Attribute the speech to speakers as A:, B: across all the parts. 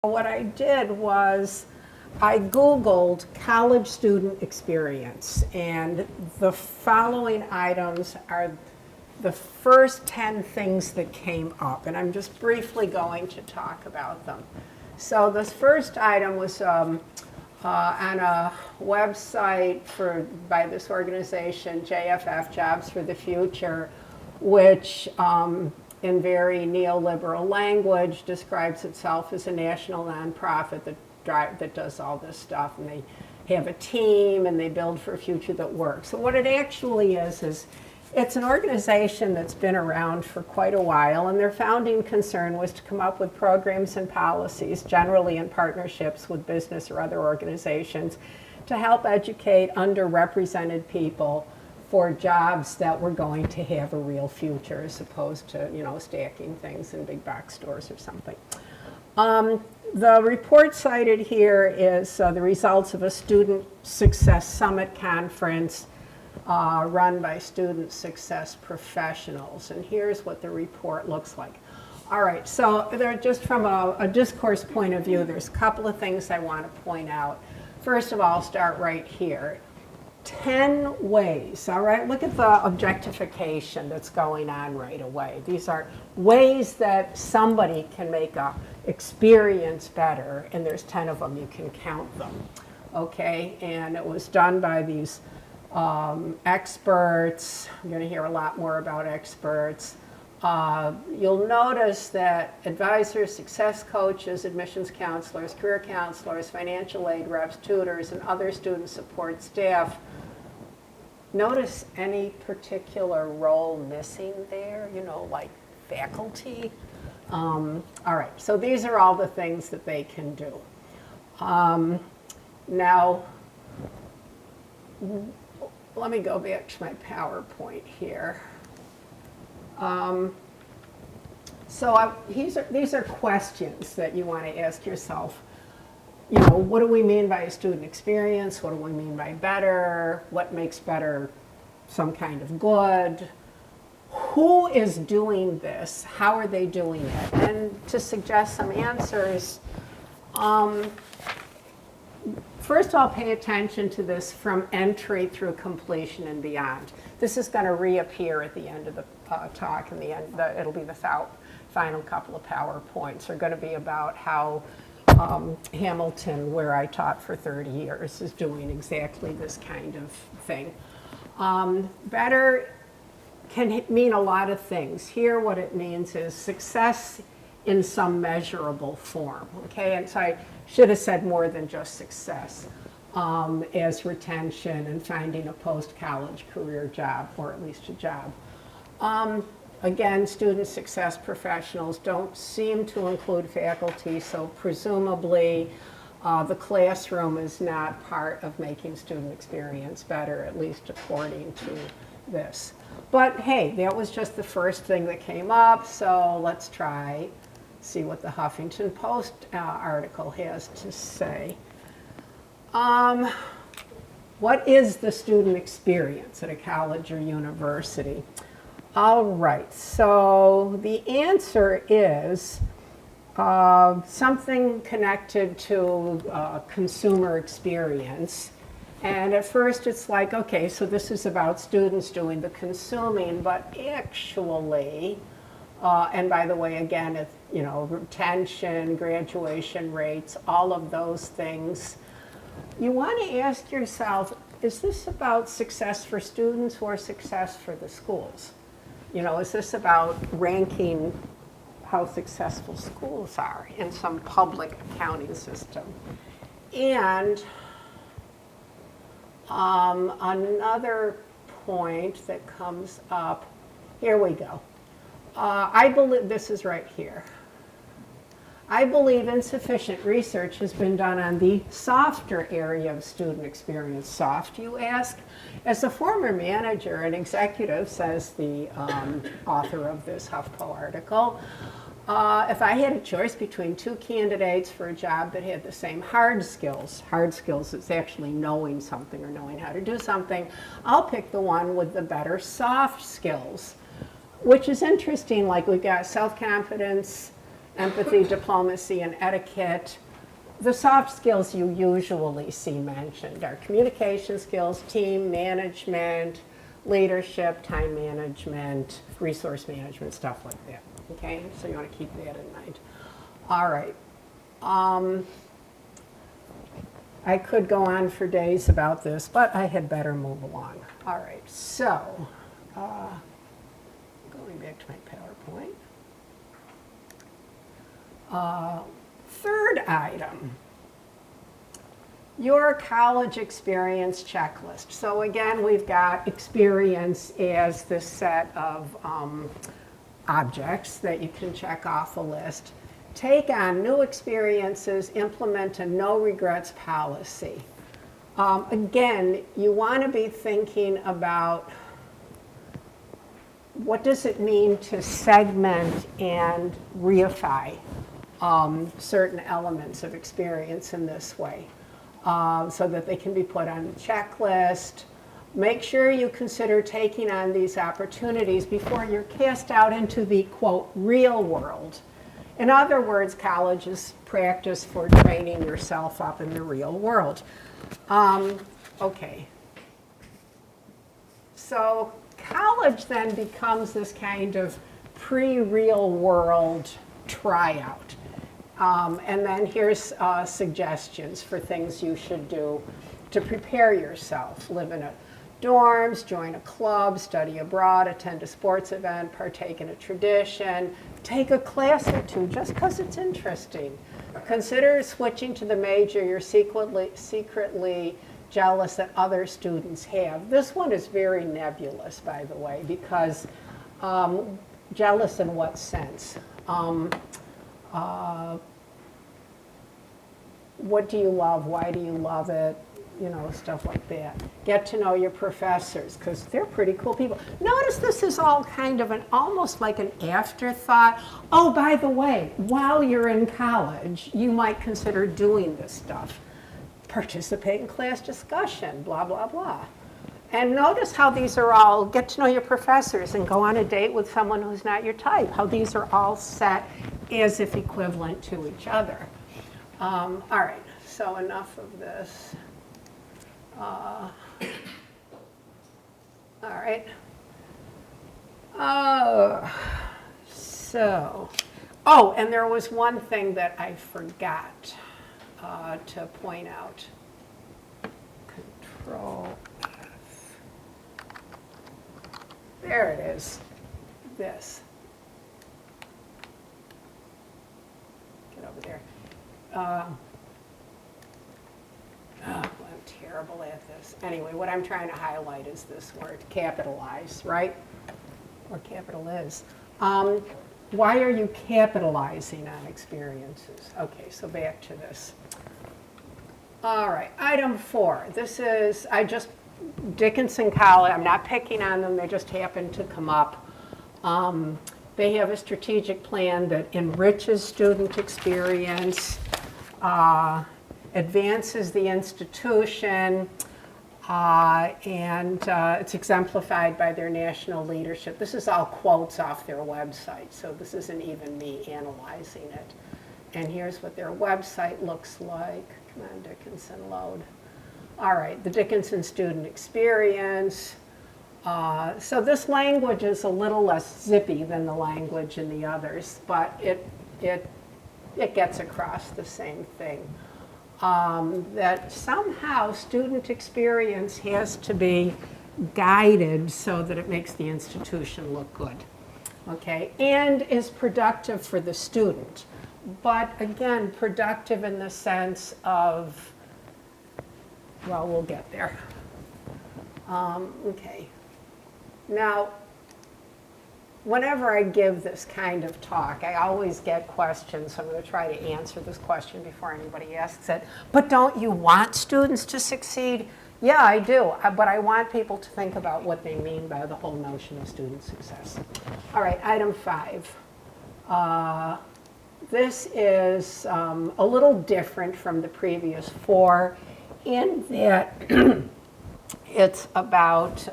A: what I did was I Googled college student experience, and the following items are the first 10 things that came up, and I'm just briefly going to talk about them. So this first item was on a website by this organization, JFF, Jobs for the Future, which in very neoliberal language describes itself as a national nonprofit that does all this stuff, and they have a team and they build for a future that works. So what it actually is it's an organization that's been around for quite a while, and their founding concern was to come up with programs and policies, generally in partnerships with business or other organizations, to help educate underrepresented people for jobs that were going to have a real future, as opposed to, stacking things in big box stores or something. The report cited here is the results of a Student Success Summit conference run by student success professionals. And here's what the report looks like. All right, so just from a discourse point of view, there's a couple of things I want to point out. First of all, I'll start right here. 10 ways, all right? Look at the objectification that's going on right away. These are ways that somebody can make a experience better, and there's 10 of them. You can count them, okay? And it was done by these experts. I'm going to hear a lot more about experts. You'll notice that advisors, success coaches, admissions counselors, career counselors, financial aid reps, tutors, and other student support staff. Notice any particular role missing there, like faculty? All right, so these are all the things that they can do. Now, let me go back to my PowerPoint here. These are questions that you want to ask yourself. What do we mean by a student experience? What do we mean by better? What makes better some kind of good? Who is doing this? How are they doing it? And to suggest some answers, first of all, pay attention to this from entry through completion and beyond. This is going to reappear at the end of the talk. In the end, it'll be the final couple of PowerPoints are going to be about how Hamilton, where I taught for 30 years, is doing exactly this kind of thing. Better can mean a lot of things. Here, what it means is success in some measurable form, okay? And so I should have said more than just success, as retention and finding a post-college career job, or at least a job. Again, student success professionals don't seem to include faculty, so presumably the classroom is not part of making student experience better, at least according to this. But hey, that was just the first thing that came up, so let's see what the Huffington Post article has to say. What is the student experience at a college or university? All right, so the answer is something connected to consumer experience. And at first it's like, okay, so this is about students doing the consuming, but actually, and by the way, again, it's, retention, graduation rates, all of those things, you want to ask yourself, is this about success for students or success for the schools? Is this about ranking how successful schools are in some public accounting system? And another point that comes up, here we go. I believe, this is right here. I believe insufficient research has been done on the softer area of student experience. Soft, you ask? As a former manager and executive, says the author of this HuffPo article, if I had a choice between two candidates for a job that had the same hard skills is actually knowing something or knowing how to do something, I'll pick the one with the better soft skills, which is interesting. Like, we've got self-confidence, empathy, diplomacy, and etiquette. The soft skills you usually see mentioned are communication skills, team management, leadership, time management, resource management, stuff like that. Okay, so you want to keep that in mind. All right. I could go on for days about this, but I had better move along. All right, so going back to my PowerPoint. Third item, your college experience checklist. So again, we've got experience as this set of objects that you can check off a list. Take on new experiences, implement a no regrets policy. Again, you want to be thinking about what does it mean to segment and reify certain elements of experience in this way so that they can be put on the checklist. Make sure you consider taking on these opportunities before you're cast out into the, quote, real world. In other words, college is practice for training yourself up in the real world. Okay. So college then becomes this kind of pre-real world tryout. And then here's suggestions for things you should do to prepare yourself. Live in dorms, join a club, study abroad, attend a sports event, partake in a tradition, take a class or two just because it's interesting. Consider switching to the major you're secretly jealous that other students have. This one is very nebulous, by the way, because jealous in what sense? What do you love? Why do you love it? You know, stuff like that. Get to know your professors, because they're pretty cool people. Notice this is all kind of almost like an afterthought. Oh, by the way, while you're in college, you might consider doing this stuff. Participate in class discussion, blah, blah, blah. And notice how these are all, get to know your professors and go on a date with someone who's not your type, how these are all set as if equivalent to each other. All right, so enough of this. All right. Oh, and there was one thing that I forgot to point out. Control F. There it is. This. Get over there. I'm terrible at this. Anyway, what I'm trying to highlight is this word, capitalize, right? Or capital is. Why are you capitalizing on experiences? Okay, so back to this. All right, item 4. This is, Dickinson College, I'm not picking on them, they just happened to come up. They have a strategic plan that enriches student experience, advances the institution, and it's exemplified by their national leadership. This is all quotes off their website, so this isn't even me analyzing it. And here's what their website looks like. Come on, Dickinson, load. All right, the Dickinson student experience. So this language is a little less zippy than the language in the others, but it gets across the same thing. That somehow student experience has to be guided so that it makes the institution look good, okay, and is productive for the student. But again, productive in the sense of, well, we'll get there. Okay. Now, whenever I give this kind of talk, I always get questions, so I'm going to try to answer this question before anybody asks it. But don't you want students to succeed? Yeah, I do, but I want people to think about what they mean by the whole notion of student success. All right, item 5. This is a little different from the previous 4 in that it's about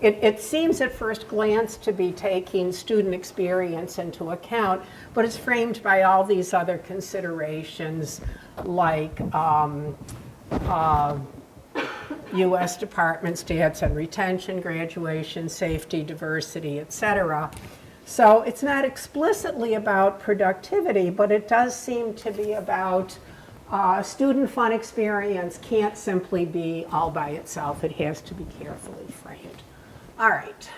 A: it seems at first glance to be taking student experience into account, but it's framed by all these other considerations like U.S. Department stats on retention, graduation, safety, diversity, et cetera. So it's not explicitly about productivity, but it does seem to be about student fun experience can't simply be all by itself. It has to be carefully framed. All right.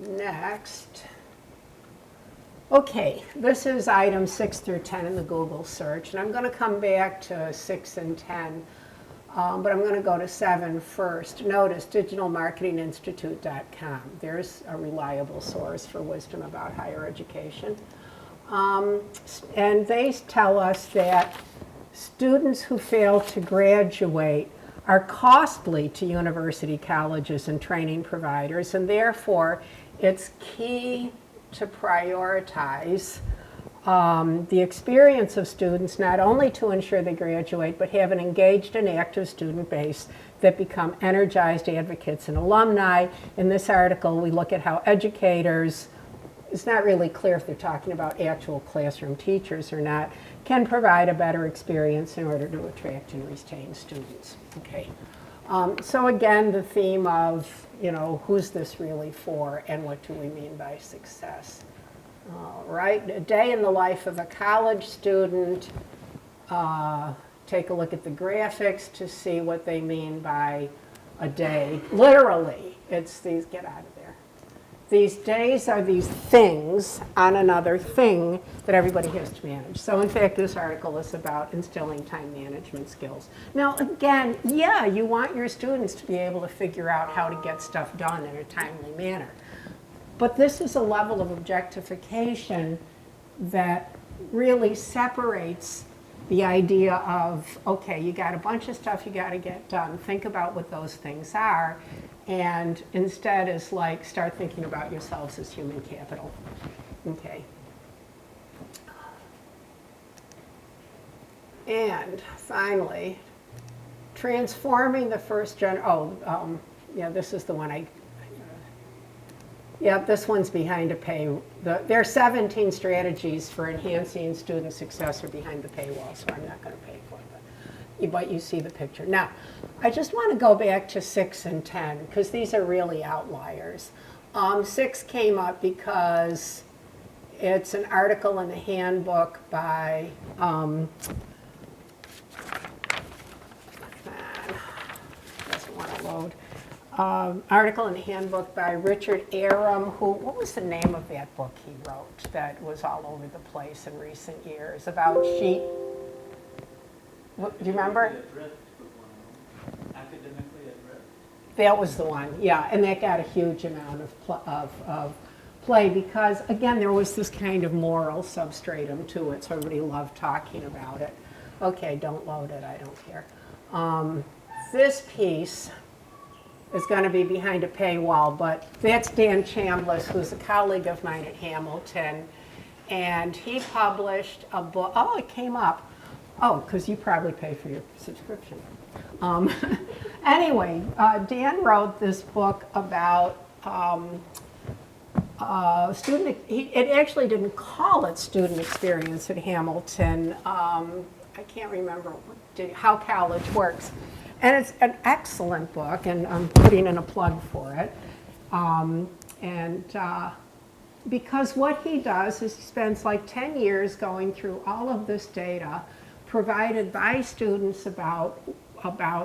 A: Next. Okay, this is items 6 through 10 in the Google search, and I'm going to come back to 6 and 10, but I'm going to go to 7 first. Notice digitalmarketinginstitute.com. There's a reliable source for wisdom about higher education. And they tell us that students who fail to graduate are costly to university colleges and training providers, and therefore it's key to prioritize the experience of students, not only to ensure they graduate, but have an engaged and active student base that become energized advocates and alumni. In this article, we look at how educators, it's not really clear if they're talking about actual classroom teachers or not, can provide a better experience in order to attract and retain students. Okay. So again, the theme of, who's this really for and what do we mean by success? All right, a day in the life of a college student. Take a look at the graphics to see what they mean by a day. Literally, it's these, get out of there. These days are these things on another thing that everybody has to manage. So in fact, this article is about instilling time management skills. Now again, yeah, you want your students to be able to figure out how to get stuff done in a timely manner. But this is a level of objectification that really separates the idea of, okay, you got a bunch of stuff you got to get done. Think about what those things are. And instead is like, start thinking about yourselves as human capital. Okay. And finally, transforming the first yeah, this is the one yeah, this one's behind a pay. There are 17 strategies for enhancing student success are behind the paywall, so I'm not going to pay for it. But you see the picture. Now, I just want to go back to 6 and 10 because these are really outliers. 6 came up because it's an article in the handbook by doesn't want to load. Article in the handbook by Richard Aram, what was the name of that book he wrote that was all over the place in recent years about sheep? Do you remember?
B: Academically at risk.
A: That was the one, yeah, and that got a huge amount of play because, again, there was this kind of moral substratum to it, so everybody loved talking about it. Okay, don't load it, I don't care. This piece is going to be behind a paywall, but that's Dan Chambliss, who's a colleague of mine at Hamilton, and he published a book. Oh, it came up. Oh, because you probably pay for your subscription. Anyway, Dan wrote this book about student. It actually didn't call it student experience at Hamilton. I can't remember how college works. And it's an excellent book, and I'm putting in a plug for it. Because what he does is he spends like 10 years going through all of this data provided by students about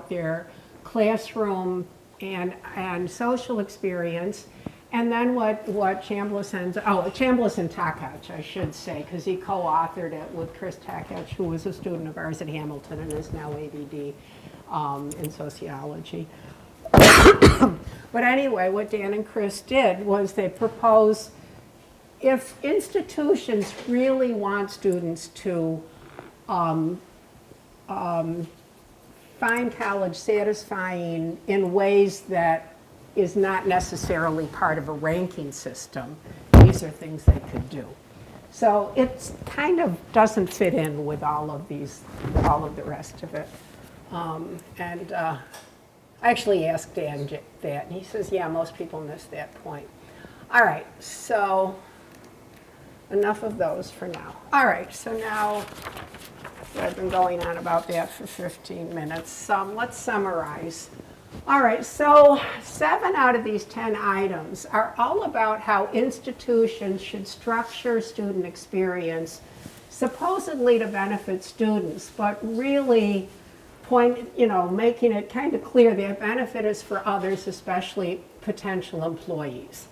A: their classroom and social experience. And then what Chambliss Chambliss and Takach, I should say, because he co-authored it with Chris Takach, who was a student of ours at Hamilton and is now ABD in sociology. But anyway, what Dan and Chris did was they proposed if institutions really want students to find college satisfying in ways that is not necessarily part of a ranking system, these are things they could do. So it kind of doesn't fit in with all of the rest of it. I actually asked Dan that, and he says, yeah, most people miss that point. All right, so enough of those for now. All right, so now I've been going on about that for 15 minutes. Let's summarize. All right, so 7 out of these 10 items are all about how institutions should structure student experience, supposedly to benefit students, but really making it kind of clear that benefit is for others, especially potential employees.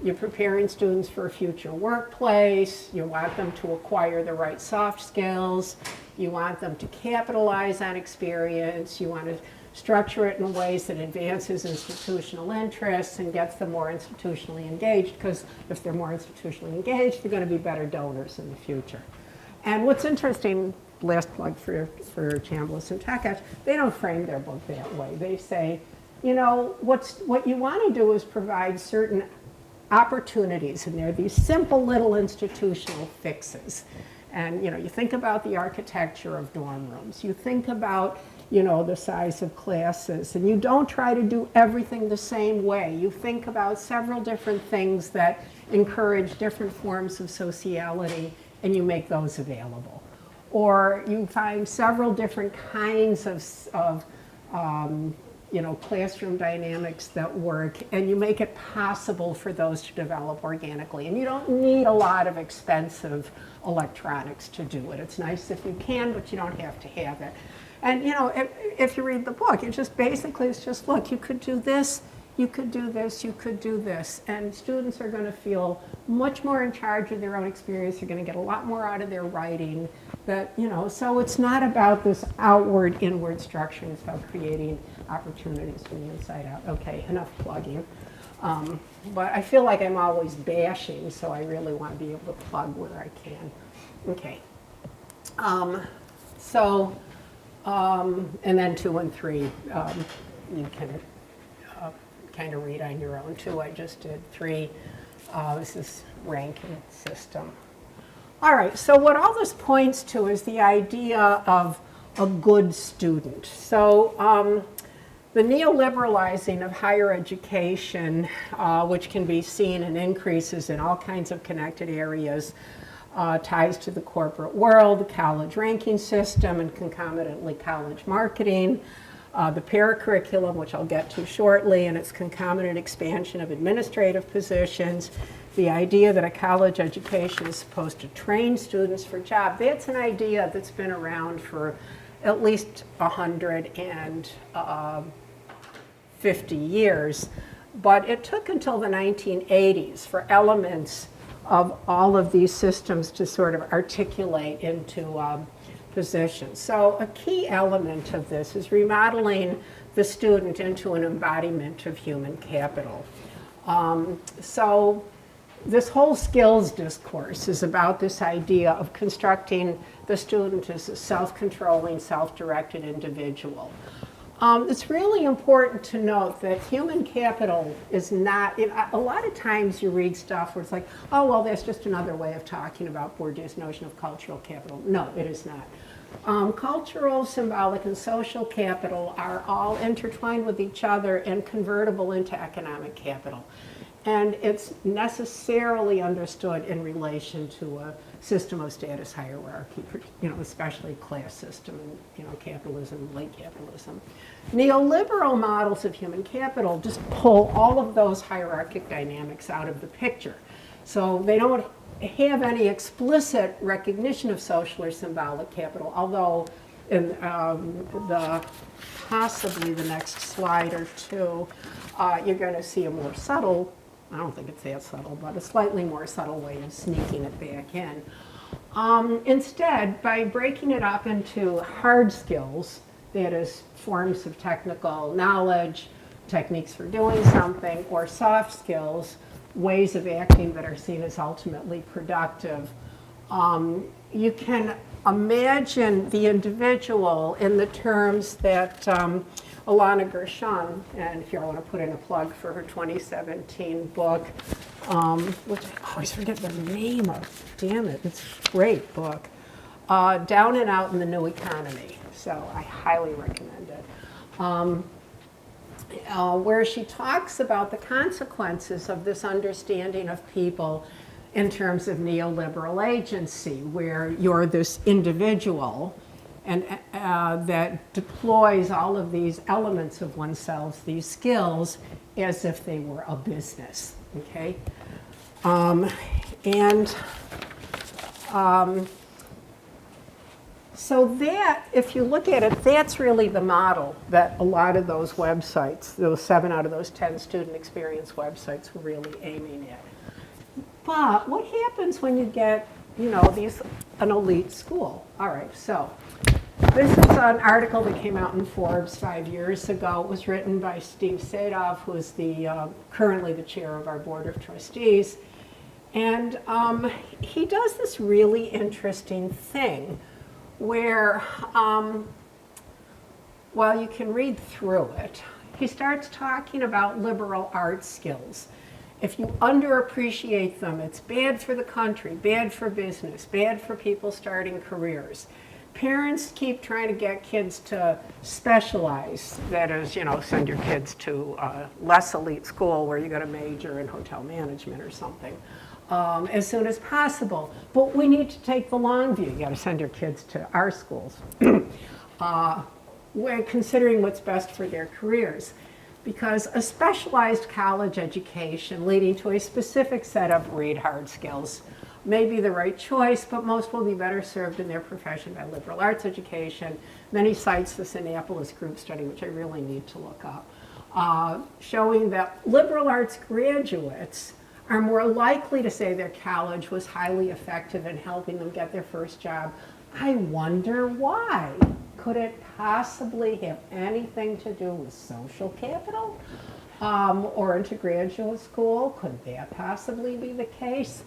A: You're preparing students for a future workplace. You want them to acquire the right soft skills. You want them to capitalize on experience. You want to structure it in ways that advances institutional interests and gets them more institutionally engaged, because if they're more institutionally engaged, they're going to be better donors in the future. And what's interesting, last plug for Chambliss and Tech Edge, they don't frame their book that way. They say, what you want to do is provide certain opportunities, and they're these simple little institutional fixes. And you think about the architecture of dorm rooms. You think about the size of classes, and you don't try to do everything the same way. You think about several different things that encourage different forms of sociality, and you make those available. Or you find several different kinds of classroom dynamics that work, and you make it possible for those to develop organically. And you don't need a lot of expensive electronics to do it. It's nice if you can, but you don't have to have it. And if you read the book, it's just look, you could do this, you could do this, you could do this. And students are going to feel much more in charge of their own experience. They're going to get a lot more out of their writing. So it's not about this outward, inward structure. It's about creating opportunities from the inside out. Okay, enough plugging. But I feel like I'm always bashing, so I really want to be able to plug where I can. Okay. And then 2 and 3, you can kind of read on your own. 2, I just did. 3, is this ranking system. All right, so what all this points to is the idea of a good student. So the neoliberalizing of higher education, which can be seen in increases in all kinds of connected areas, ties to the corporate world, the college ranking system, and concomitantly college marketing, the paracurriculum, which I'll get to shortly, and its concomitant expansion of administrative positions, the idea that a college education is supposed to train students for jobs. That's an idea that's been around for at least 150 years, but it took until the 1980s for elements of all of these systems to sort of articulate into positions. So a key element of this is remodeling the student into an embodiment of human capital. So this whole skills discourse is about this idea of constructing the student as a self-controlling, self-directed individual. It's really important to note that human capital is not, a lot of times you read stuff where it's like, oh, well, that's just another way of talking about Bourdieu's notion of cultural capital. No, it is not. Cultural, symbolic, and social capital are all intertwined with each other and convertible into economic capital. And it's necessarily understood in relation to a system of status hierarchy, especially class system and capitalism, late capitalism. Neoliberal models of human capital just pull all of those hierarchic dynamics out of the picture. So they don't have any explicit recognition of social or symbolic capital, although in possibly the next slide or two, you're going to see a more subtle, I don't think it's that subtle, but a slightly more subtle way of sneaking it back in. Instead, by breaking it up into hard skills, that is, forms of technical knowledge, techniques for doing something, or soft skills, ways of acting that are seen as ultimately productive, you can imagine the individual in the terms that Alana Gershon, and if you want to put in a plug for her 2017 book, which I always forget the name of, damn it, it's a great book, Down and Out in the New Economy. So I highly recommend it. where she talks about the consequences of this understanding of people in terms of neoliberal agency, where you're this individual and that deploys all of these elements of oneself, these skills, as if they were a business, okay? So that, if you look at it, that's really the model that a lot of those websites, those 7 out of those 10 student experience websites were really aiming at. But what happens when you get, you know, an elite school? All right, so this is an article that came out in Forbes 5 years ago. It was written by Steve Sadoff, who is currently the chair of our board of trustees. And he does this really interesting thing where, well, you can read through it. He starts talking about liberal arts skills. If you underappreciate them, it's bad for the country, bad for business, bad for people starting careers. Parents keep trying to get kids to specialize. That is, you know, send your kids to a less elite school where you got to major in hotel management or something as soon as possible. But we need to take the long view. You got to send your kids to our schools. We're considering what's best for their careers. Because a specialized college education leading to a specific set of read hard skills may be the right choice, but most will be better served in their profession by liberal arts education. Then he cites this Annapolis group study, which I really need to look up, showing that liberal arts graduates are more likely to say their college was highly effective in helping them get their first job. I wonder why. Could it possibly have anything to do with social capital or into graduate school? Could that possibly be the case?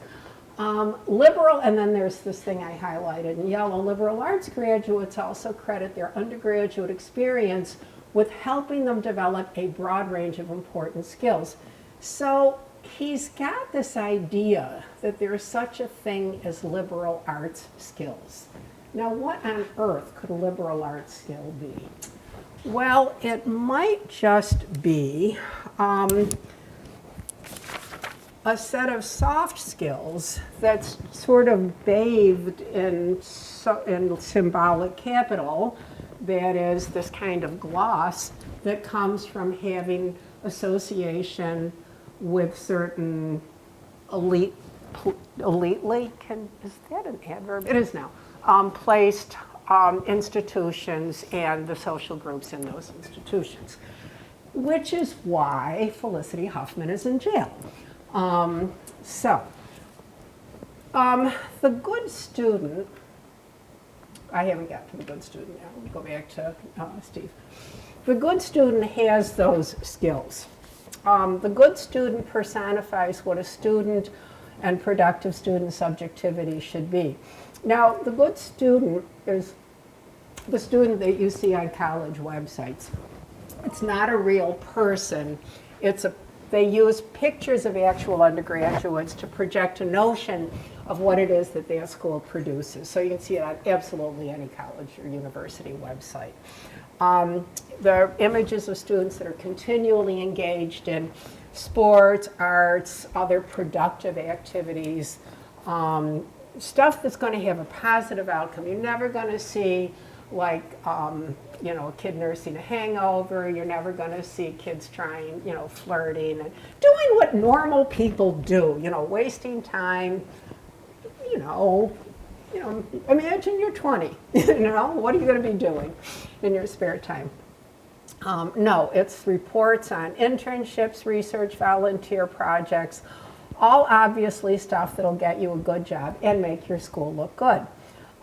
A: Liberal, and then there's this thing I highlighted in yellow, liberal arts graduates also credit their undergraduate experience with helping them develop a broad range of important skills. So he's got this idea that there's such a thing as liberal arts skills. Now, what on earth could a liberal arts skill be? Well, it might just be a set of soft skills that's sort of bathed in symbolic capital, that is this kind of gloss that comes from having association with certain elitely, is that an adverb? It is now. Placed institutions and the social groups in those institutions, which is why Felicity Huffman is in jail. The good student, I haven't got to the good student now, let me go back to Steve. The good student has those skills. The good student personifies what a student and productive student subjectivity should be. Now, the good student is the student that you see on college websites. It's not a real person. They use pictures of actual undergraduates to project a notion of what it is that their school produces. So you can see it on absolutely any college or university website. The images of students that are continually engaged in sports, arts, other productive activities, stuff that's going to have a positive outcome. You're never going to see, like, a kid nursing a hangover. You're never going to see kids trying, flirting and doing what normal people do, wasting time, imagine you're 20, what are you going to be doing in your spare time? No, it's reports on internships, research, volunteer projects, all obviously stuff that'll get you a good job and make your school look good.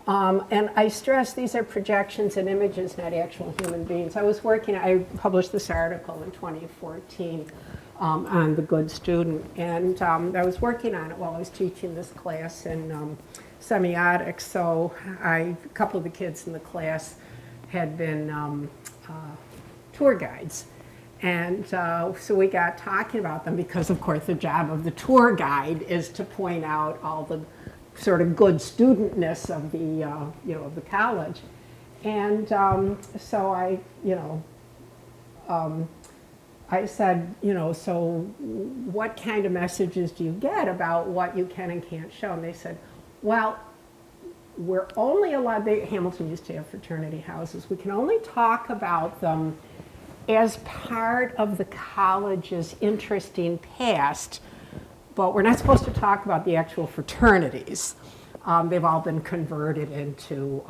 A: And I stress these are projections and images, not actual human beings. I published this article in 2014 on the good student, and I was working on it while I was teaching this class in semiotics. So a couple of the kids in the class had been tour guides. And so we got talking about them because, of course, the job of the tour guide is to point out all the sort of good studentness of the, of the college. And so I, I said, you know, so what kind of messages do you get about what you can and can't show? And they said, well, we're only allowed, Hamilton used to have fraternity houses, we can only talk about them as part of the college's interesting past, but we're not supposed to talk about the actual fraternities. They've all been converted into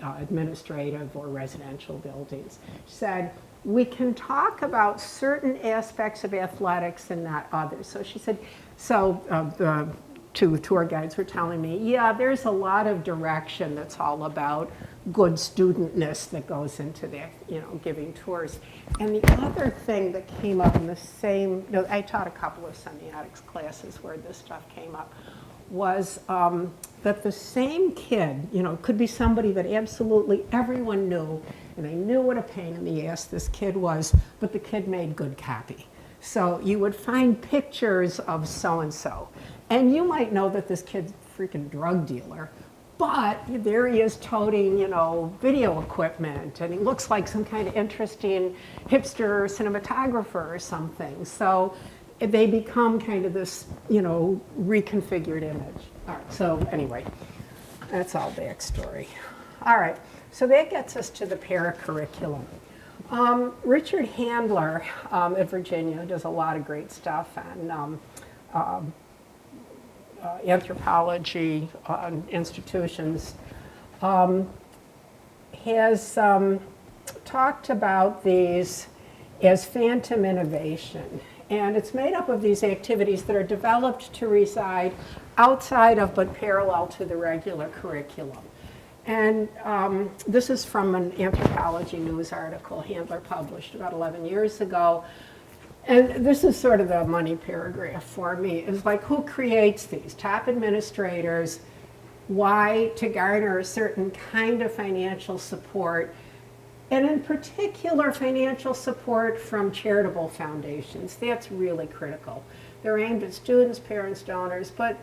A: administrative or residential buildings. She said, we can talk about certain aspects of athletics and not others. So she said, so the two tour guides were telling me, yeah, there's a lot of direction that's all about good studentness that goes into that, you know, giving tours. And the other thing that came up in the same, you know, I taught a couple of semiotics classes where this stuff came up, was that the same kid, you know, could be somebody that absolutely everyone knew, and they knew what a pain in the ass this kid was, but the kid made good copy. So you would find pictures of so-and-so, and you might know that this kid's a freaking drug dealer, but there he is toting, you know, video equipment, and he looks like some kind of interesting hipster cinematographer or something. So they become kind of this, you know, reconfigured image. All right, so anyway, that's all backstory. All right, so that gets us to the paracurriculum. Richard Handler at Virginia does a lot of great stuff on anthropology institutions, has talked about these as phantom innovation. And it's made up of these activities that are developed to reside outside of but parallel to the regular curriculum. And this is from an Anthropology News article Handler published about 11 years ago. And this is sort of the money paragraph for me. It's like, who creates these? Top administrators. Why? To garner a certain kind of financial support, and in particular, financial support from charitable foundations. That's really critical. They're aimed at students, parents, donors, but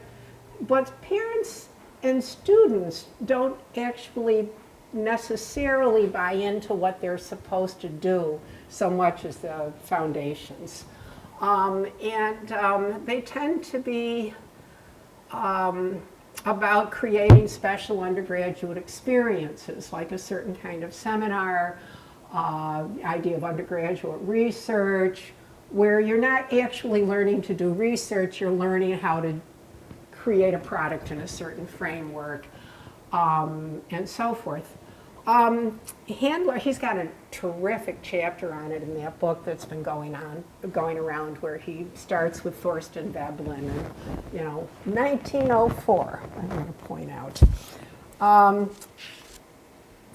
A: parents and students don't actually necessarily buy into what they're supposed to do so much as the foundations. They tend to be about creating special undergraduate experiences, like a certain kind of seminar, idea of undergraduate research, where you're not actually learning to do research, you're learning how to create a product in a certain framework, and so forth. Handler, he's got a terrific chapter on it in that book that's been going around, where he starts with Thorsten Veblen in, you know, 1904, I'm going to point out.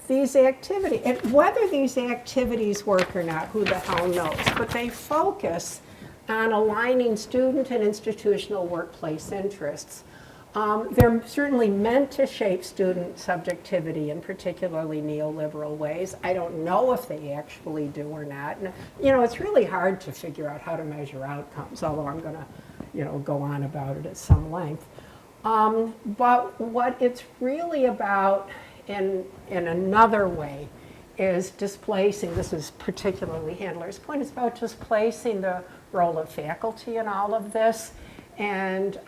A: These activities, and whether these activities work or not, who the hell knows, but they focus on aligning student and institutional workplace interests. They're certainly meant to shape student subjectivity in particularly neoliberal ways. I don't know if they actually do or not. And, you know, it's really hard to figure out how to measure outcomes, although I'm going to, you know, go on about it at some length. But what it's really about in another way is displacing, this is particularly Handler's point, it's about displacing the role of faculty in all of this, and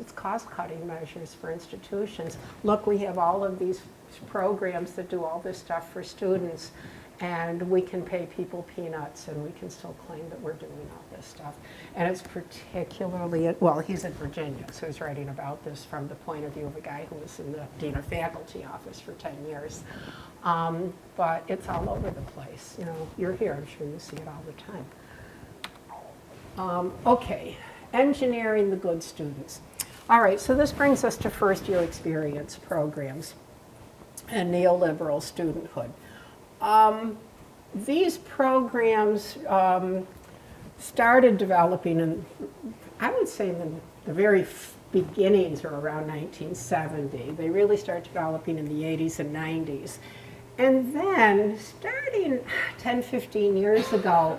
A: it's cost-cutting measures for institutions. Look, we have all of these programs that do all this stuff for students, and we can pay people peanuts, and we can still claim that we're doing all this stuff. And it's particularly, well, he's at Virginia, so he's writing about this from the point of view of a guy who was in the Dean of Faculty office for 10 years. But it's all over the place. You know, you're here, I'm sure you see it all the time. Okay, engineering the good students. All right, so this brings us to first-year experience programs and neoliberal studenthood. These programs started developing in, I would say, in the very beginnings, or around 1970. They really start developing in the 80s and 90s. And then, starting 10, 15 years ago,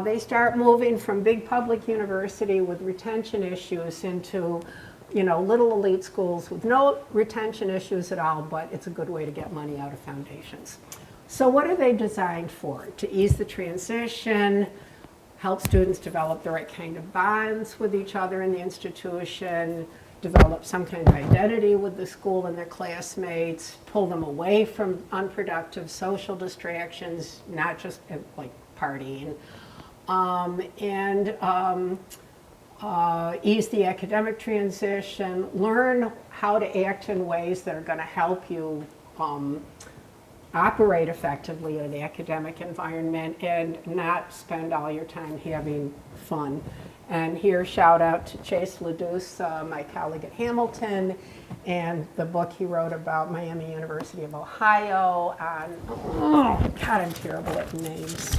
A: they start moving from big public university with retention issues into, you know, little elite schools with no retention issues at all, but it's a good way to get money out of foundations. So what are they designed for? To ease the transition, help students develop the right kind of bonds with each other in the institution, develop some kind of identity with the school and their classmates, pull them away from unproductive social distractions, not just like partying, ease the academic transition, learn how to act in ways that are going to help you operate effectively in an academic environment and not spend all your time having fun. And here, shout out to Chase LaDuce, my colleague at Hamilton, and the book he wrote about Miami University of Ohio on, oh, God, I'm terrible at names.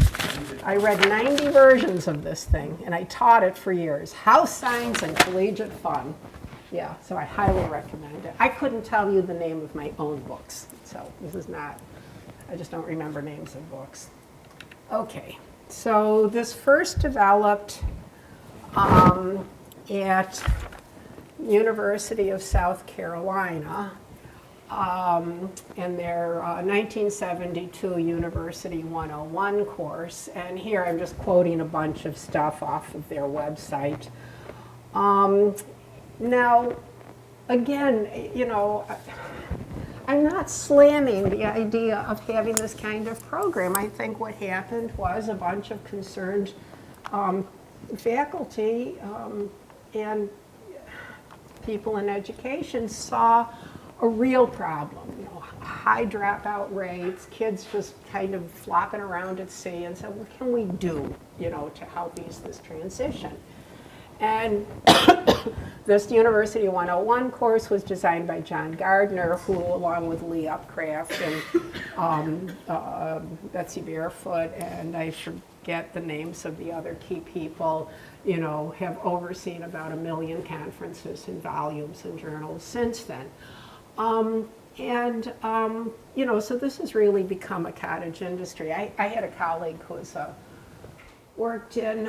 A: I read 90 versions of this thing, and I taught it for years. House Signs and Collegiate Fun. Yeah, so I highly recommend it. I couldn't tell you the name of my own books, so this is not, I just don't remember names of books. Okay, so this first developed at University of South Carolina in their 1972 University 101 course. And here I'm just quoting a bunch of stuff off of their website. Now, again, you know, I'm not slamming the idea of having this kind of program. I think what happened was a bunch of concerned faculty and people in education saw a real problem, you know, high dropout rates, kids just kind of flopping around at sea, and said, what can we do, you know, to help ease this transition? And this University 101 course was designed by John Gardner, who, along with Lee Upcraft and Betsy Barefoot, and I forget the names of the other key people, you know, have overseen about 1 million conferences and volumes and journals since then. You know, so this has really become a cottage industry. I had a colleague who was worked in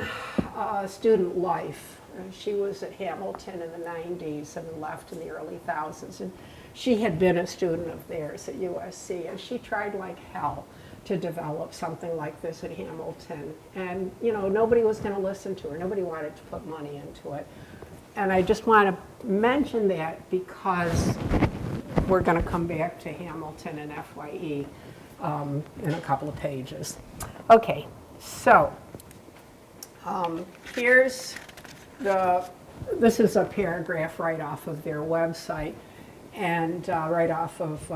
A: student life. She was at Hamilton in the 90s and left in the early 2000s. And she had been a student of theirs at USC, and she tried like hell to develop something like this at Hamilton. And, you know, nobody was going to listen to her. Nobody wanted to put money into it. And I just want to mention that because we're going to come back to Hamilton and FYE in a couple of pages. Okay, so here's this is a paragraph right off of their website and right off of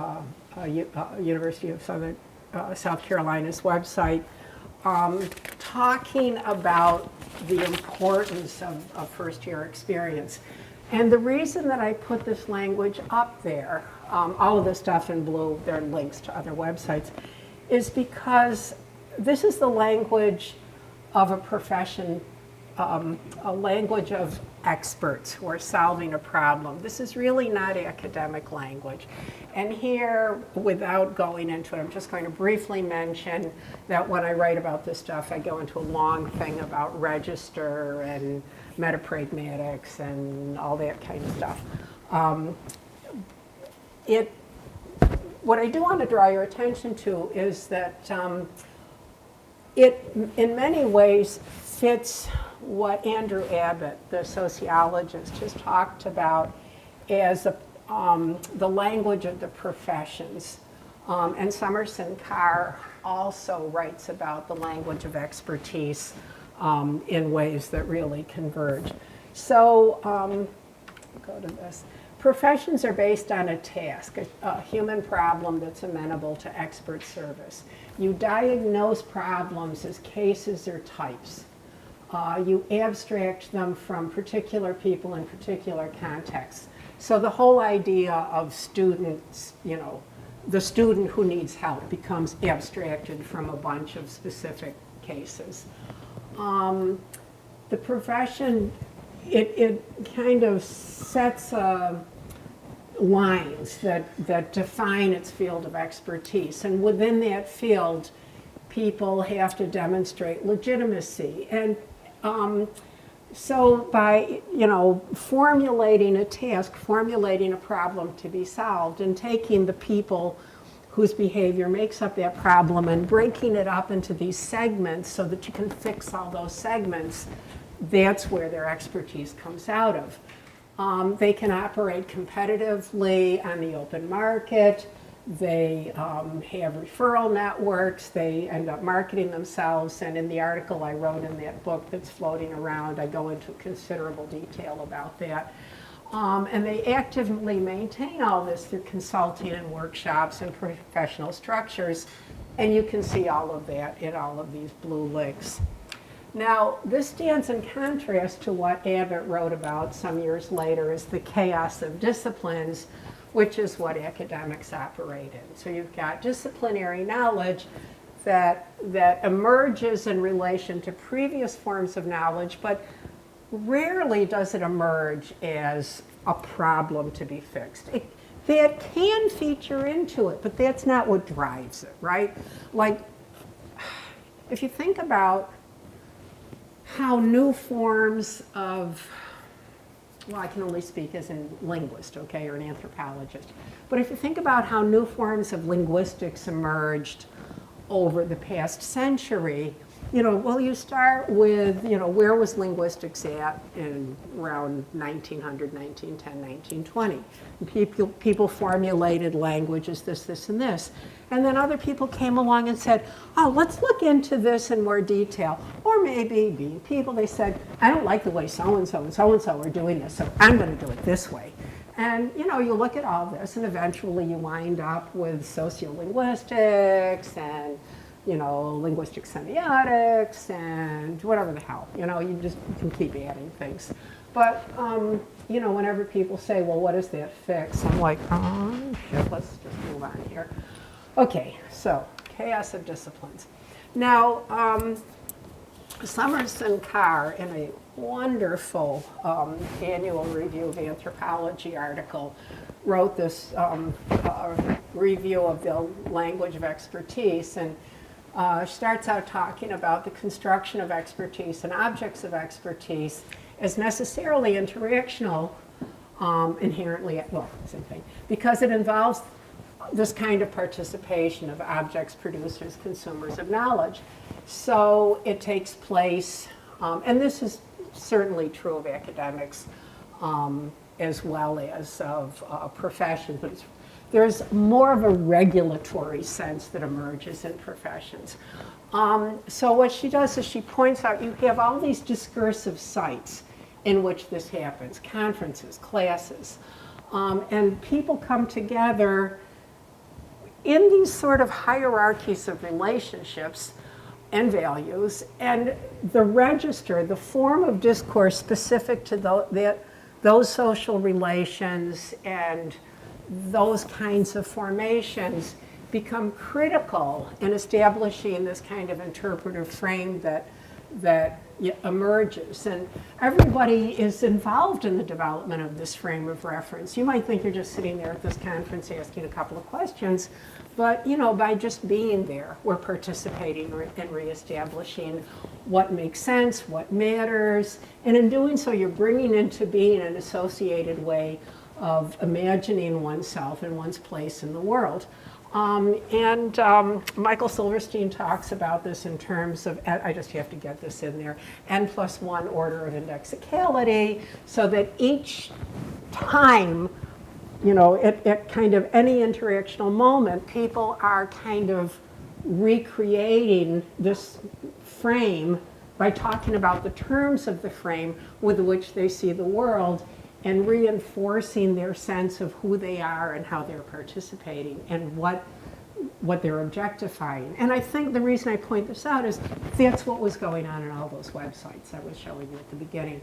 A: University of South Carolina's website, talking about the importance of first-year experience. And the reason that I put this language up there, all of this stuff in blue, there are links to other websites, is because this is the language of a profession, a language of experts who are solving a problem. This is really not academic language. And here, without going into it, I'm just going to briefly mention that when I write about this stuff, I go into a long thing about register and metapragmatics and all that kind of stuff. What I do want to draw your attention to is that it, in many ways, fits what Andrew Abbott, the sociologist, has talked about as the language of the professions. And Summerson Carr also writes about the language of expertise in ways that really converge. So, go to this. Professions are based on a task, a human problem that's amenable to expert service. You diagnose problems as cases or types. You abstract them from particular people in particular contexts. So the whole idea of students, you know, the student who needs help becomes abstracted from a bunch of specific cases. The profession, it kind of sets lines that define its field of expertise. And within that field, people have to demonstrate legitimacy. And so by, you know, formulating a task, formulating a problem to be solved, and taking the people whose behavior makes up that problem and breaking it up into these segments so that you can fix all those segments, that's where their expertise comes out of. They can operate competitively on the open market. They have referral networks. They end up marketing themselves. And in the article I wrote in that book that's floating around, I go into considerable detail about that. And they actively maintain all this through consulting and workshops and professional structures. And you can see all of that in all of these blue links. Now, this stands in contrast to what Abbott wrote about some years later as the chaos of disciplines, which is what academics operate in. So you've got disciplinary knowledge that emerges in relation to previous forms of knowledge, but rarely does it emerge as a problem to be fixed. That can feature into it, but that's not what drives it, right? Like, if you think about how new forms of, well, I can only speak as a linguist, okay, or an anthropologist, but if you think about how new forms of linguistics emerged over the past century, well, you start with, where was linguistics at in around 1900, 1910, 1920? People formulated languages, this, and this. And then other people came along and said, oh, let's look into this in more detail. Or maybe being people, they said, I don't like the way so-and-so and so-and-so are doing this, so I'm going to do it this way. And, you look at all this, and eventually you wind up with sociolinguistics and linguistic semiotics and whatever the hell, you can keep adding things. But, whenever people say, well, what does that fix? I'm like, oh, shit, let's just move on here. Okay, so chaos of disciplines. Now, Summers and Carr, in a wonderful annual review of anthropology article, wrote this review of the language of expertise, and starts out talking about the construction of expertise and objects of expertise as necessarily interactional, inherently, well, same thing, because it involves this kind of participation of objects, producers, consumers of knowledge. So it takes place, and this is certainly true of academics as well as of professions, but there's more of a regulatory sense that emerges in professions. So what she does is she points out you have all these discursive sites in which this happens, conferences, classes, and people come together in these sort of hierarchies of relationships and values, and the register, the form of discourse specific to those social relations and those kinds of formations become critical in establishing this kind of interpretive frame that emerges. And everybody is involved in the development of this frame of reference. You might think you're just sitting there at this conference asking a couple of questions, but by just being there, we're participating in reestablishing what makes sense, what matters, and in doing so, you're bringing into being an associated way of imagining oneself and one's place in the world. Michael Silverstein talks about this in terms of, I just have to get this in there, n+1 order of indexicality, so that each time, at kind of any interactional moment, people are kind of recreating this frame by talking about the terms of the frame with which they see the world, and reinforcing their sense of who they are and how they're participating and what they're objectifying. And I think the reason I point this out is that's what was going on in all those websites I was showing you at the beginning.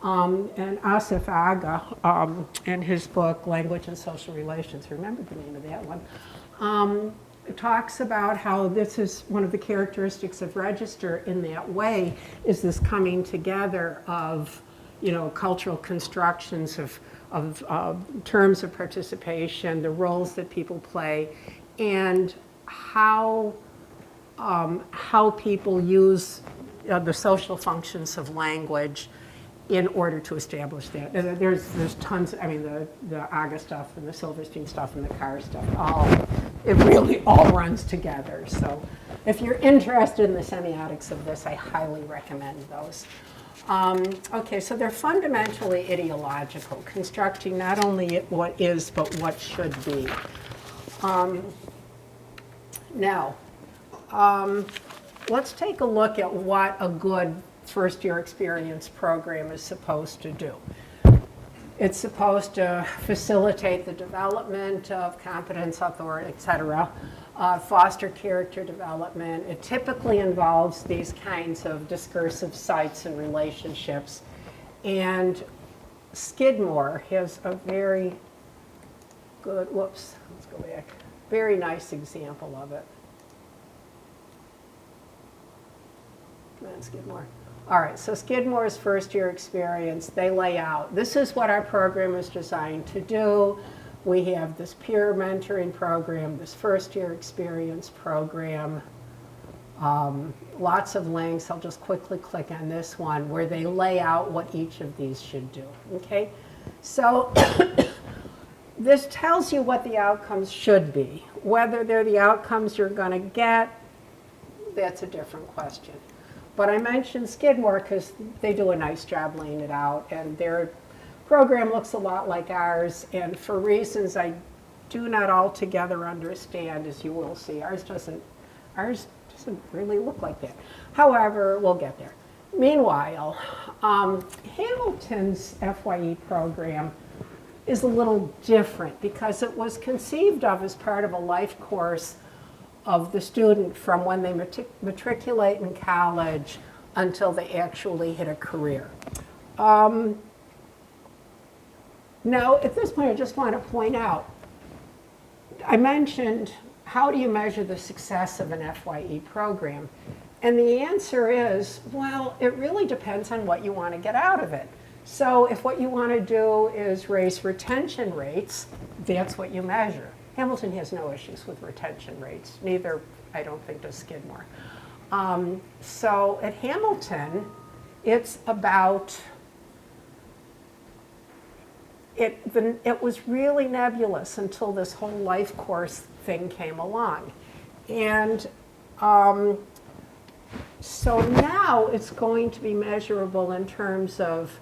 A: And Asif Agha, in his book, Language and Social Relations, remember the name of that one, talks about how this is one of the characteristics of register in that way, is this coming together of cultural constructions of terms of participation, the roles that people play, and how people use the social functions of language in order to establish that. And there's tons, the Aga stuff and the Silverstein stuff and the Carr stuff all it really all runs together. So if you're interested in the semiotics of this, I highly recommend those. Okay, so they're fundamentally ideological, constructing not only what is, but what should be. Now, let's take a look at what a good first-year experience program is supposed to do. It's supposed to facilitate the development of competence, authority, et cetera, foster character development. It typically involves these kinds of discursive sites and relationships. And Skidmore has a very good, let's go back, very nice example of it. Come on, Skidmore. All right, so Skidmore's first year experience, they lay out, this is what our program is designed to do. We have this peer mentoring program, this first year experience program, lots of links. I'll just quickly click on this one where they lay out what each of these should do, okay? So this tells you what the outcomes should be. Whether they're the outcomes you're gonna get, that's a different question. But I mentioned Skidmore because they do a nice job laying it out, and their program looks a lot like ours, and for reasons I do not altogether understand, as you will see, ours doesn't really look like that. However, we'll get there. Meanwhile, Hamilton's FYE program is a little different because it was conceived of as part of a life course of the student from when they matriculate in college until they actually hit a career. Now, at this point, I just want to point out, I mentioned, how do you measure the success of an FYE program? And the answer is, well, it really depends on what you want to get out of it. So if what you want to do is raise retention rates, that's what you measure. Hamilton has no issues with retention rates. Neither, I don't think, does Skidmore. So at Hamilton, it's about, it was really nebulous until this whole life course thing came along. And so now it's going to be measurable in terms of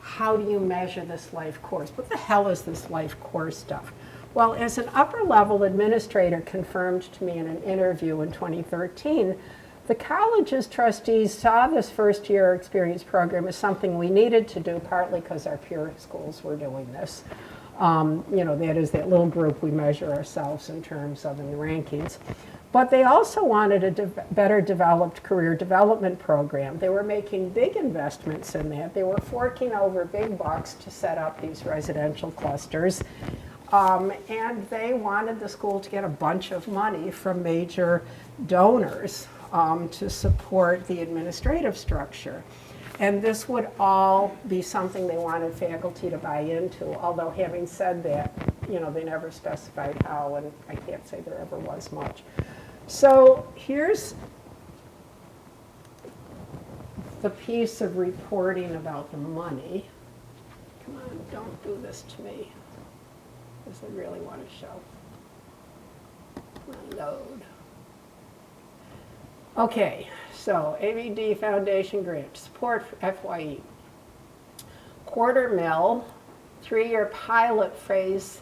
A: how do you measure this life course? What the hell is this life course stuff? Well, as an upper-level administrator confirmed to me in an interview in 2013, the college's trustees saw this first-year experience program as something we needed to do, partly because our peer schools were doing this. You know, that is that little group we measure ourselves in terms of in the rankings. But they also wanted a better developed career development program. They were making big investments in that. They were forking over big bucks to set up these residential clusters. And they wanted the school to get a bunch of money from major donors to support the administrative structure. And this would all be something they wanted faculty to buy into, although having said that, you know, they never specified how, and I can't say there ever was much. So here's the piece of reporting about the money. Come on, don't do this to me. Because I really want to show. Load. Okay, so AVD Foundation grant, support for FYE. $250,000, 3-year pilot phase.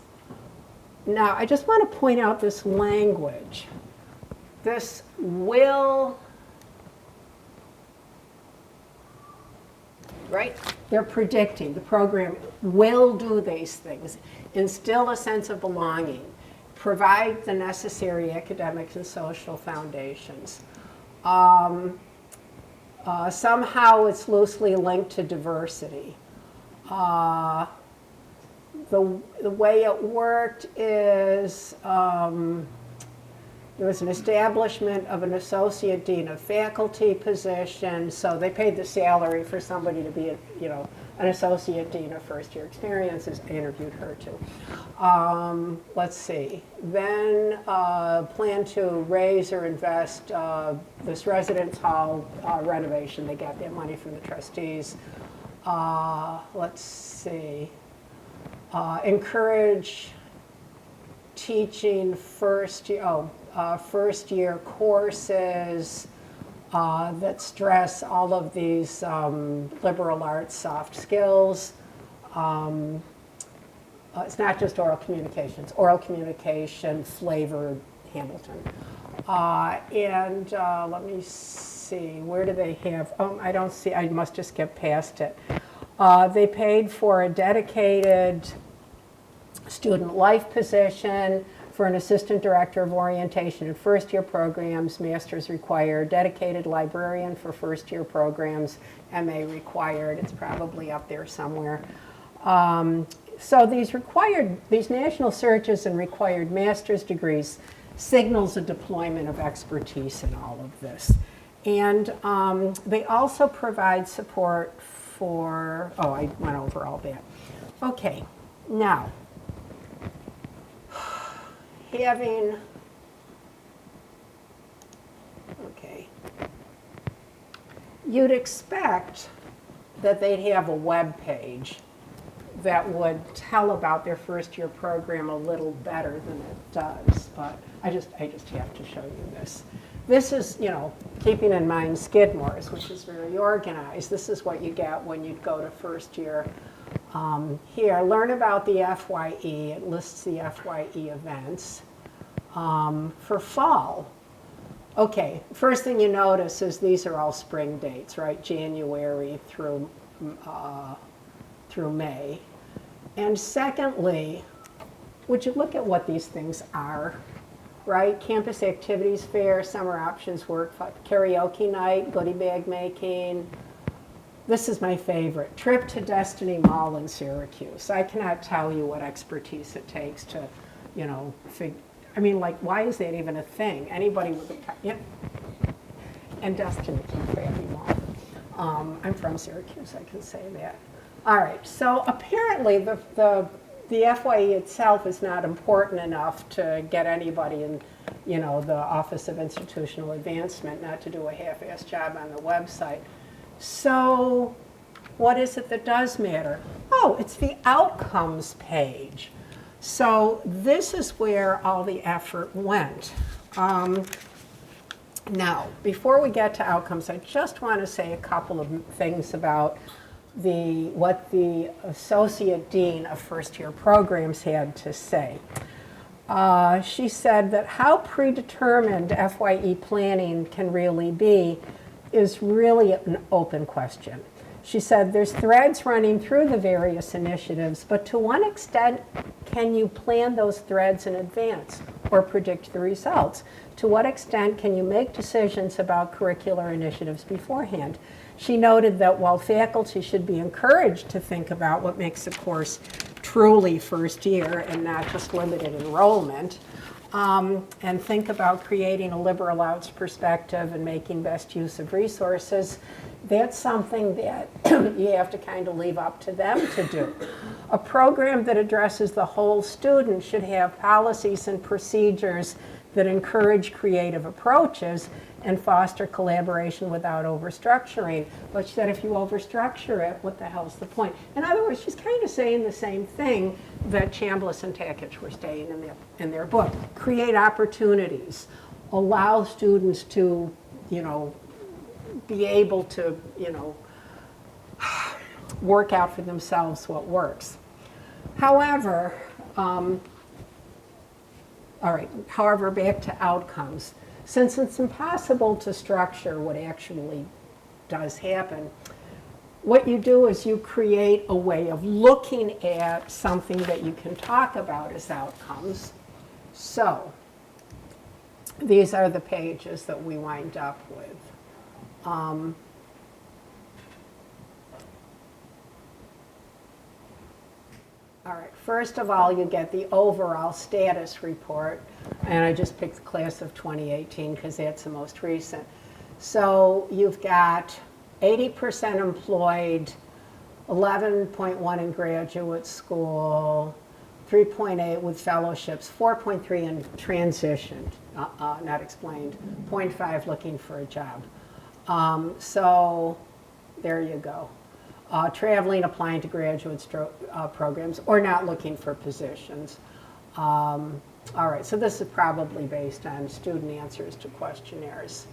A: Now, I just want to point out this language. This will, right? They're predicting the program will do these things, instill a sense of belonging, provide the necessary academic and social foundations. Somehow it's loosely linked to diversity. The way it worked is there was an establishment of an associate dean of faculty position, so they paid the salary for somebody to be, an associate dean of first-year experiences. I interviewed her too. Let's see. Then plan to raise or invest this residence hall renovation. They got that money from the trustees. Let's see. Encourage teaching first year courses that stress all of these liberal arts soft skills. It's not just oral communication, it's oral communication flavored Hamilton. Let me see, where do they have, I don't see, I must just skip past it. They paid for a dedicated student life position for an assistant director of orientation and first year programs, master's required, dedicated librarian for first year programs, MA required, it's probably up there somewhere. So these national searches and required master's degrees signals a deployment of expertise in all of this. And they also provide support for, I went over all that. Okay, now, you'd expect that they'd have a web page that would tell about their first year program a little better than it does, but I just have to show you this. This is, keeping in mind Skidmore's, which is very organized. This is what you get when you go to first year. Here, learn about the FYE. It lists the FYE events. For fall, okay, first thing you notice is these are all spring dates, right? January through May. And secondly, would you look at what these things are, right? Campus activities fair, summer options work, karaoke night, goodie bag making. This is my favorite, trip to Destiny Mall in Syracuse. I cannot tell you what expertise it takes to, why is that even a thing? Anybody with a, and Destiny Cafe Mall. I'm from Syracuse, I can say that. All right, so apparently the FYE itself is not important enough to get anybody in, the Office of Institutional Advancement not to do a half-assed job on the website. So what is it that does matter? Oh, it's the outcomes page. So this is where all the effort went. Now, before we get to outcomes, I just want to say a couple of things about what the Associate Dean of First Year Programs had to say. She said that how predetermined FYE planning can really be is really an open question. She said there's threads running through the various initiatives, but to what extent can you plan those threads in advance or predict the results? To what extent can you make decisions about curricular initiatives beforehand? She noted that while faculty should be encouraged to think about what makes a course truly first year and not just limited enrollment, and think about creating a liberal arts perspective and making best use of resources, that's something that you have to kind of leave up to them to do. A program that addresses the whole student should have policies and procedures that encourage creative approaches and foster collaboration without overstructuring. But she said if you overstructure it, what the hell's the point? In other words, she's kind of saying the same thing that Chambliss and Takich were saying in their book. Create opportunities. Allow students to, be able to, work out for themselves what works. However, back to outcomes. Since it's impossible to structure what actually does happen, what you do is you create a way of looking at something that you can talk about as outcomes. So these are the pages that we wind up with. All right, first of all, you get the overall status report, and I just picked the class of 2018 because that's the most recent. So you've got 80% employed, 11.1 in graduate school, 3.8 with fellowships, 4.3 in transitioned, not explained, 0.5 looking for a job. So there you go. Traveling, applying to graduate programs, or not looking for positions. All right, so this is probably based on student answers to questionnaires.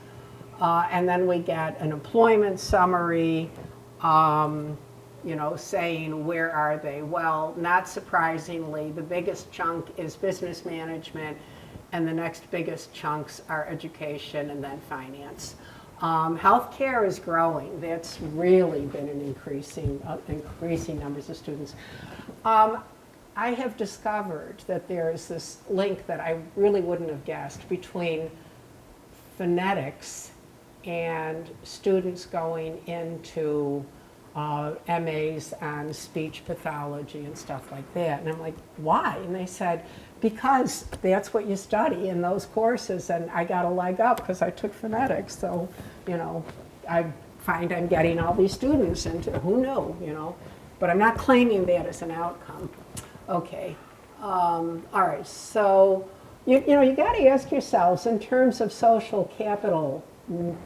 A: And then we get an employment summary, saying where are they? Well, not surprisingly, the biggest chunk is business management, and the next biggest chunks are education and then finance. Healthcare is growing. That's really been an increasing numbers of students. I have discovered that there is this link that I really wouldn't have guessed between phonetics and students going into MAs on speech pathology and stuff like that. And I'm like, why? And they said, because that's what you study in those courses, and I got a leg up because I took phonetics. So, I find I'm getting all these students into, who knew, but I'm not claiming that as an outcome. Okay, all right, so, you got to ask yourselves, in terms of social capital,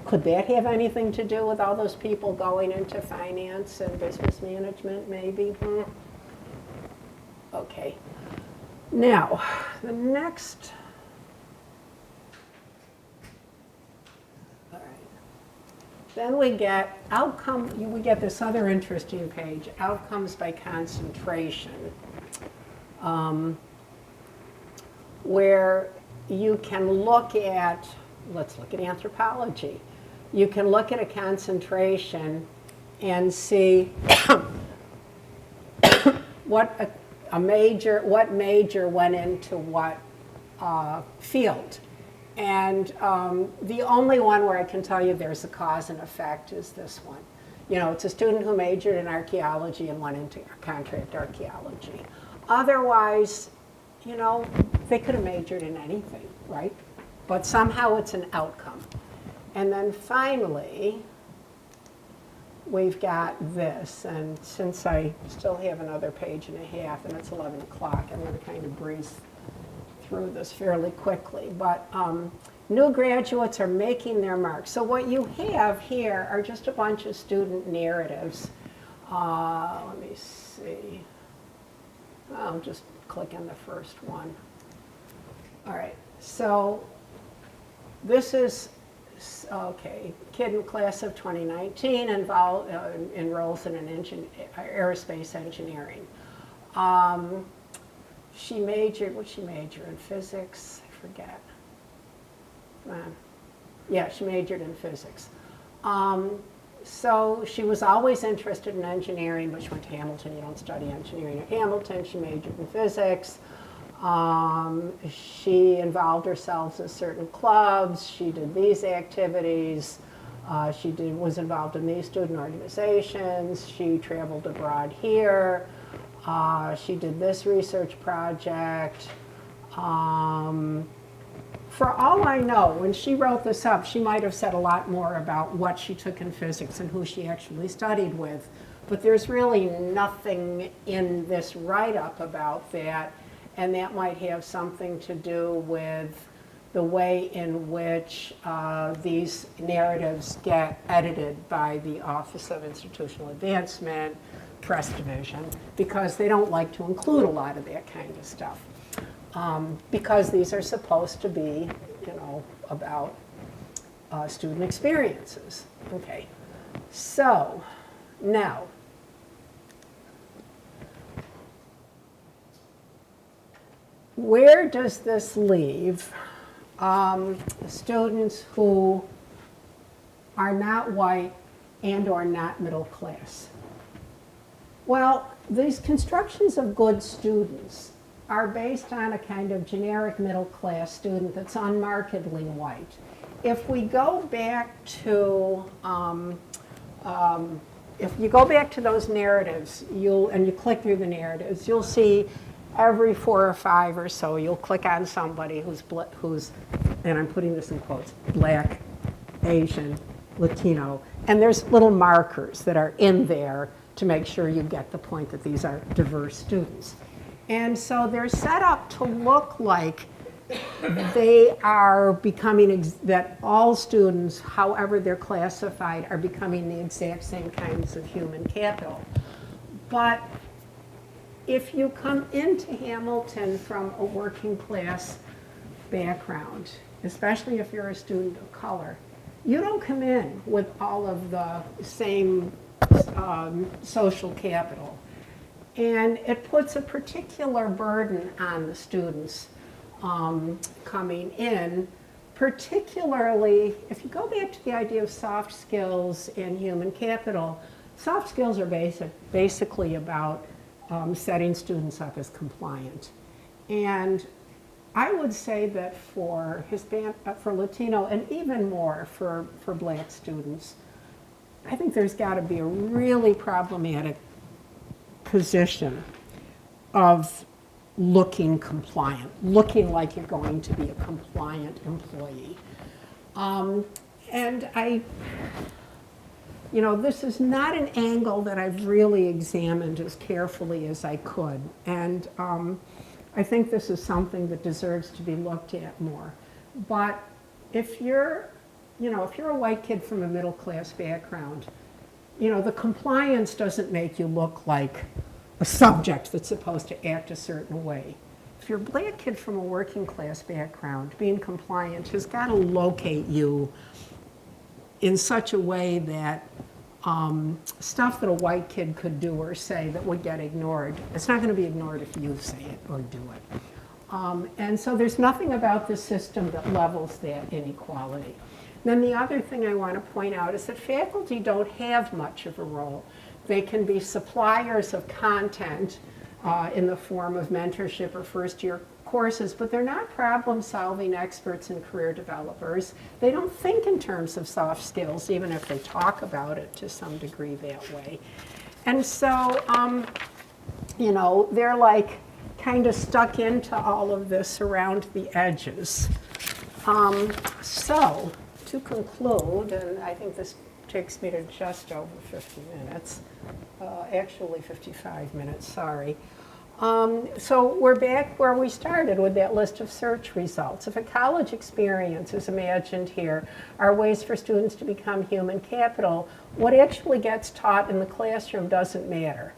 A: could that have anything to do with all those people going into finance and business management, maybe? Okay. Now, the next, all right. Then we get we get this other interesting page, outcomes by concentration, where you can look at, let's look at anthropology. You can look at a concentration and see what major went into what field. And the only one where I can tell you there's a cause and effect is this one. It's a student who majored in archaeology and went into contract archaeology. Otherwise, they could have majored in anything, right? But somehow it's an outcome. And then finally, we've got this, and since I still have another page and a half and it's 11 o'clock, I'm going to kind of breeze through this fairly quickly. But new graduates are making their mark. So what you have here are just a bunch of student narratives. Let me see. I'll just click on the first one. All right, so this is, okay, kid in class of 2019 enrolls in an aerospace engineering. She majored in? Physics? I forget. Yeah, she majored in physics. So she was always interested in engineering, but she went to Hamilton. You don't study engineering at Hamilton. She majored in physics. She involved herself in certain clubs. She did these activities. She was involved in these student organizations. She traveled abroad here. She did this research project. For all I know, when she wrote this up, she might have said a lot more about what she took in physics and who she actually studied with. But there's really nothing in this write-up about that. And that might have something to do with the way in which these narratives get edited by the Office of Institutional Advancement, Press Division, because they don't like to include a lot of that kind of stuff. Because these are supposed to be, about student experiences. Okay, so now, where does this leave students who are not white and or not middle class? Well, these constructions of good students are based on a kind of generic middle class student that's unmarkedly white. If we go back to, if you go back to those narratives, and you click through the narratives, you'll see every 4 or 5 or so, you'll click on somebody who's, and I'm putting this in quotes, Black, Asian, Latino, and there's little markers that are in there to make sure you get the point that these are diverse students. And so they're set up to look like they are becoming, that all students, however they're classified, are becoming the exact same kinds of human capital. But if you come into Hamilton from a working class background, especially if you're a student of color, you don't come in with all of the same social capital. And it puts a particular burden on the students coming in, particularly if you go back to the idea of soft skills and human capital. Soft skills are basically about setting students up as compliant. And I would say that for Latino, and even more for black students, I think there's got to be a really problematic position of looking compliant, looking like you're going to be a compliant employee. And this is not an angle that I've really examined as carefully as I could. And I think this is something that deserves to be looked at more. But if you're a white kid from a middle class background, the compliance doesn't make you look like a subject that's supposed to act a certain way. If you're a black kid from a working class background, being compliant has got to locate you in such a way that stuff that a white kid could do or say that would get ignored, it's not going to be ignored if you say it or do it. And so there's nothing about the system that levels that inequality. Then the other thing I want to point out is that faculty don't have much of a role. They can be suppliers of content in the form of mentorship or first-year courses, but they're not problem-solving experts and career developers. They don't think in terms of soft skills, even if they talk about it to some degree that way. And so, they're like kind of stuck into all of this around the edges. So, to conclude, and I think this takes me to just over 50 minutes, actually 55 minutes, sorry. So we're back where we started with that list of search results. If a college experience is imagined here are ways for students to become human capital, what actually gets taught in the classroom doesn't matter.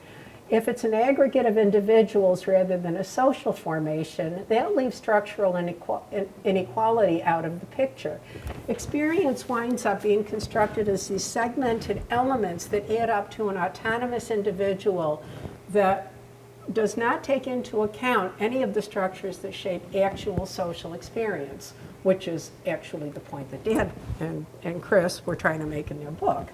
A: If it's an aggregate of individuals rather than a social formation, that leaves structural inequality out of the picture. Experience winds up being constructed as these segmented elements that add up to an autonomous individual that does not take into account any of the structures that shape actual social experience, which is actually the point that Dan and Chris were trying to make in their book.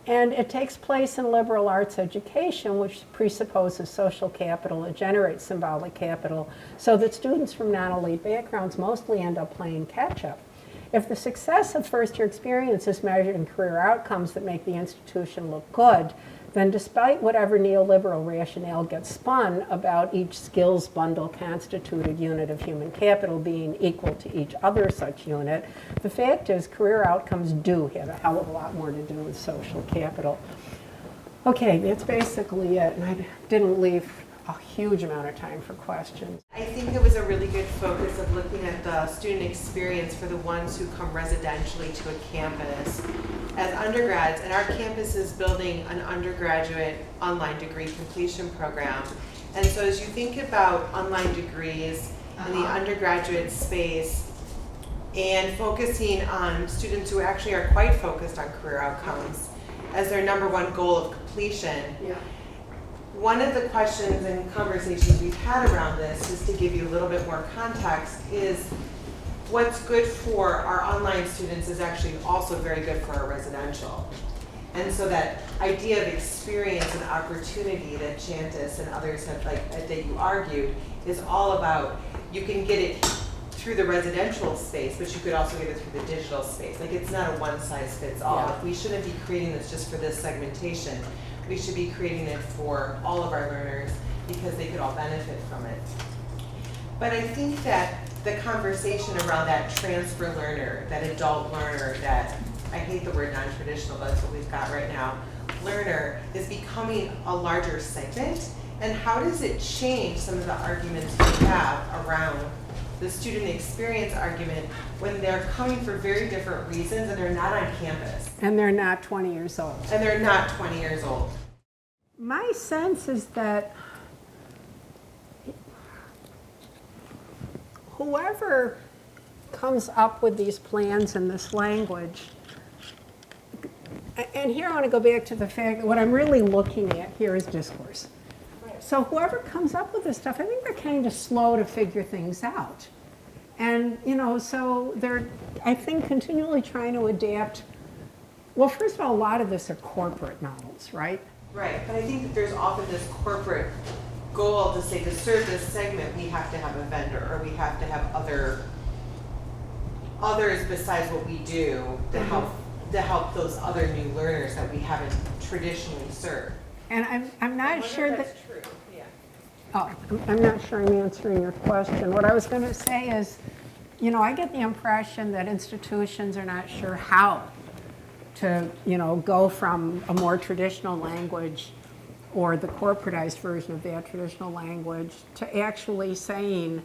A: And it takes place in liberal arts education, which presupposes social capital. It generates symbolic capital so that students from non-elite backgrounds mostly end up playing catch-up. If the success of first-year experience is measured in career outcomes that make the institution look good, then despite whatever neoliberal rationale gets spun about each skills bundle constituted unit of human capital being equal to each other such unit, the fact is career outcomes do have a hell of a lot more to do with social capital. Okay, that's basically it, and I didn't leave a huge amount of time for questions.
B: I think it was a really good focus of looking at the student experience for the ones who come residentially to a campus as undergrads, and our campus is building an undergraduate online degree completion program. And so as you think about online degrees in the undergraduate space and focusing on students who actually are quite focused on career outcomes as their number one goal of completion, one of the questions and conversations we've had around this, just to give you a little bit more context, is what's good for our online students is actually also very good for our residential. And so that idea of experience and opportunity that Chantis and others have, that you argued, is all about, you can get it through the residential space, but you could also get it through the digital space. Like, it's not a one size fits all.
A: Yeah.
B: We shouldn't be creating this just for this segmentation. We should be creating it for all of our learners because they could all benefit from it. But I think that the conversation around that transfer learner, that adult learner, that, I hate the word non-traditional, but that's what we've got right now, learner, is becoming a larger segment. And how does it change some of the arguments we have around the student experience argument when they're coming for very different reasons and they're not on campus?
A: And they're not 20 years old.
B: And they're not 20 years old.
A: My sense is that whoever comes up with these plans and this language, and here I want to go back to the fact that what I'm really looking at here is discourse. So whoever comes up with this stuff, I think they're kind of slow to figure things out. And, so they're, I think, continually trying to adapt. Well, first of all, a lot of this are corporate models, right?
B: Right, but I think that there's often this corporate goal to say to serve this segment, we have to have a vendor, or we have to have others besides what we do to help those other new learners that we haven't traditionally served.
A: And I'm not sure that.
B: That's true. Yeah.
A: Oh, I'm not sure I'm answering your question. What I was going to say is, I get the impression that institutions are not sure how to, go from a more traditional language or the corporatized version of that traditional language to actually saying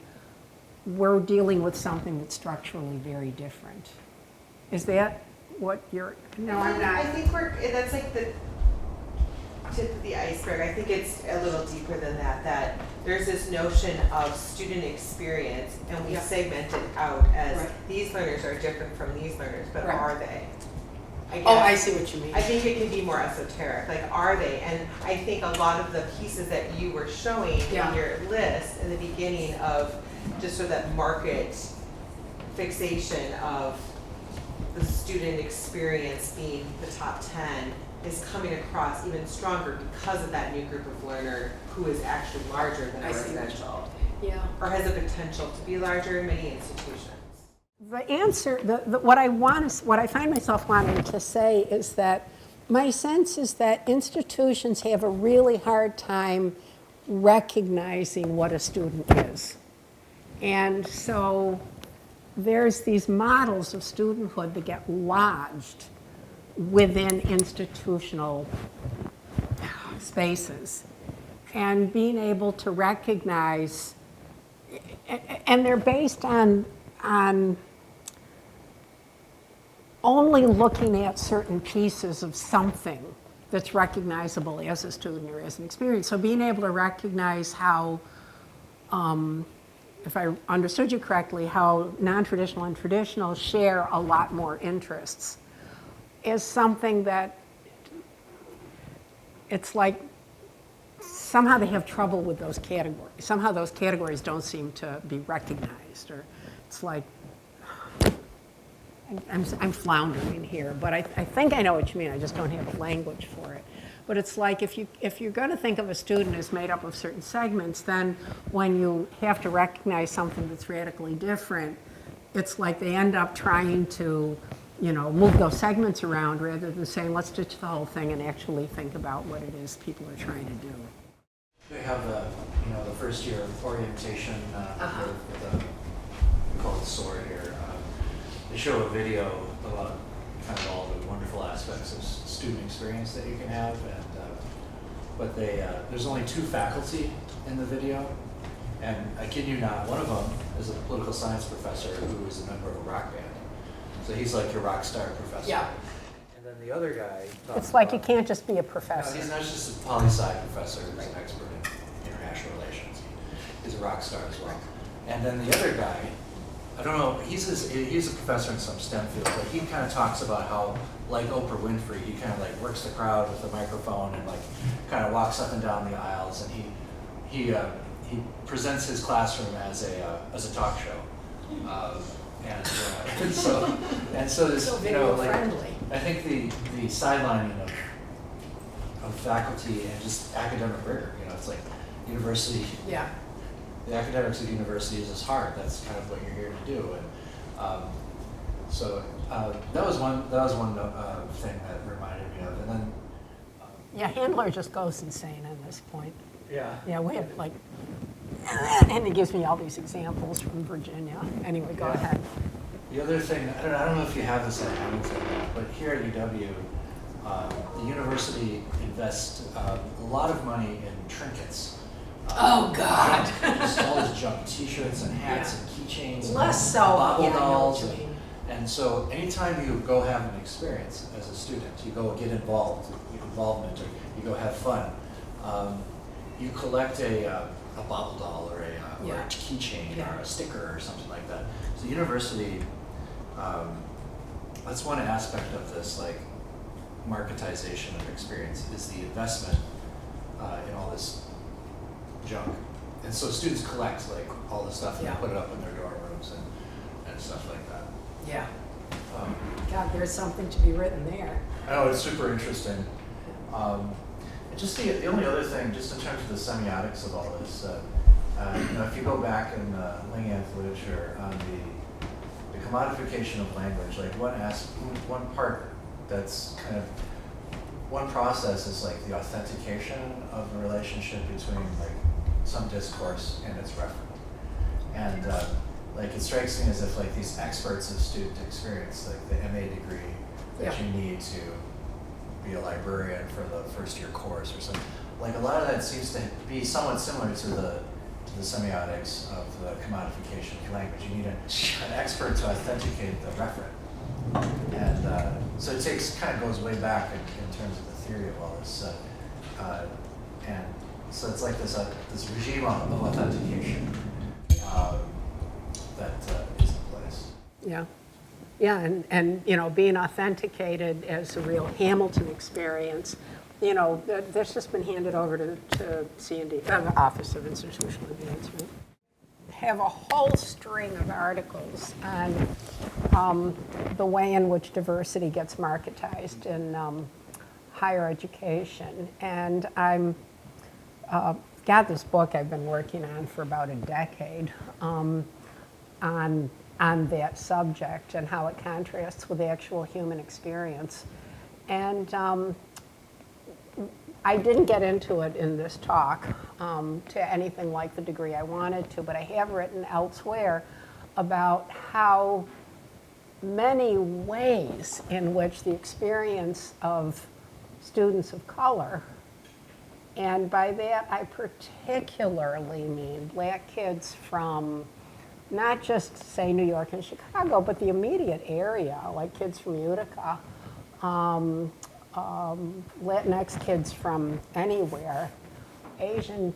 A: we're dealing with something that's structurally very different. Is that what you're? No, I'm not.
B: I think that's like the tip of the iceberg. I think it's a little deeper than that, that there's this notion of student experience, and we segment it out as these learners are different from these learners, but are they?
A: I see what you mean.
B: I think it can be more esoteric, like are they? And I think a lot of the pieces that you were showing in your list in the beginning of just sort of that market fixation of the student experience being the top 10 is coming across even stronger because of that new group of learner who is actually larger than a residential.
A: Yeah.
B: Or has the potential to be larger in many institutions.
A: The answer, what I find myself wanting to say is that my sense is that institutions have a really hard time recognizing what a student is. And so there's these models of studenthood that get lodged within institutional spaces. And being able to recognize, and they're based on only looking at certain pieces of something that's recognizable as a student or as an experience. So being able to recognize how, if I understood you correctly, how non-traditional and traditional share a lot more interests is something that it's like somehow they have trouble with those categories. Somehow those categories don't seem to be recognized, or it's like, I'm floundering here, but I think I know what you mean. I just don't have the language for it. But it's like if you're going to think of a student as made up of certain segments, then when you have to recognize something that's radically different, it's like they end up trying to, move those segments around rather than saying, let's ditch the whole thing and actually think about what it is people are trying to do.
C: They have the first year of orientation with we call it SOAR here. They show a video about kind of all the wonderful aspects of student experience that you can have, but there's only 2 faculty in the video, and I kid you not, one of them is a political science professor who is a member of a rock band. So he's like your rock star professor.
A: Yeah.
C: And then the other guy.
A: It's like you can't just be a professor.
C: No, he's not just a poli-sci professor who's an expert in international relations. He's a rock star as well. And then the other guy, I don't know, he's a professor in some STEM field, but he kind of talks about how, like Oprah Winfrey, he kind of like works the crowd with a microphone and like kind of walks up and down the aisles, and he presents his classroom as a talk show. And so this,
A: So video friendly.
C: I think the sidelining of faculty and just academic rigor, it's like university.
A: Yeah.
C: The academics of universities is hard. That's kind of what you're here to do, and that was one thing that reminded me of, and then.
A: Yeah, Handler just goes insane at this point.
C: Yeah.
A: Yeah, we have like, and he gives me all these examples from Virginia. Anyway, go ahead.
C: The other thing, I don't know if you have this at Hamilton, but here at UW, the university invests a lot of money in trinkets.
A: Oh, God.
C: Just all this junk, T-shirts and hats and keychains.
A: Less so,
C: bobble
A: yeah, I know
C: dolls.
A: what you mean.
C: And so anytime you go have an experience as a student, you go get involvement, or you go have fun, You collect a bobble doll or a
A: Yeah.
C: keychain
A: Yeah.
C: or a sticker or something like that. So university, that's one aspect of this like marketization of experience is the investment in all this junk. And so students collect like all the stuff and
A: Yeah.
C: put it up in their dorm rooms and stuff like that.
A: Yeah.
C: Um,
A: God, there's something to be written there.
C: I know, it's super interesting. And just the only other thing, just in terms of the semiotics of all this, if you go back in Lingham's literature on the commodification of language, like one part that's kind of, one process is like the authentication of the relationship between like some discourse and its referent. And like it strikes me as if like these experts of student experience, like the MA degree that you need to be a librarian for the first year course or something, like a lot of that seems to be somewhat similar to the semiotics of the commodification of language. You need an expert to authenticate the referent. And so it kind of goes way back in terms of the theory of all this. And so it's like this regime of authentication that is in place.
A: Yeah. Yeah, and being authenticated as a real Hamilton experience, that's just been handed over to C&D, the Office of Institutional Advancement. Have a whole string of articles on the way in which diversity gets marketized in higher education. And I'm got this book I've been working on for about a decade on that subject and how it contrasts with the actual human experience. And I didn't get into it in this talk to anything like the degree I wanted to, but I have written elsewhere about how many ways in which the experience of students of color, and by that I particularly mean black kids from not just, say, New York and Chicago, but the immediate area, like kids from Utica, Latinx kids from anywhere, Asian,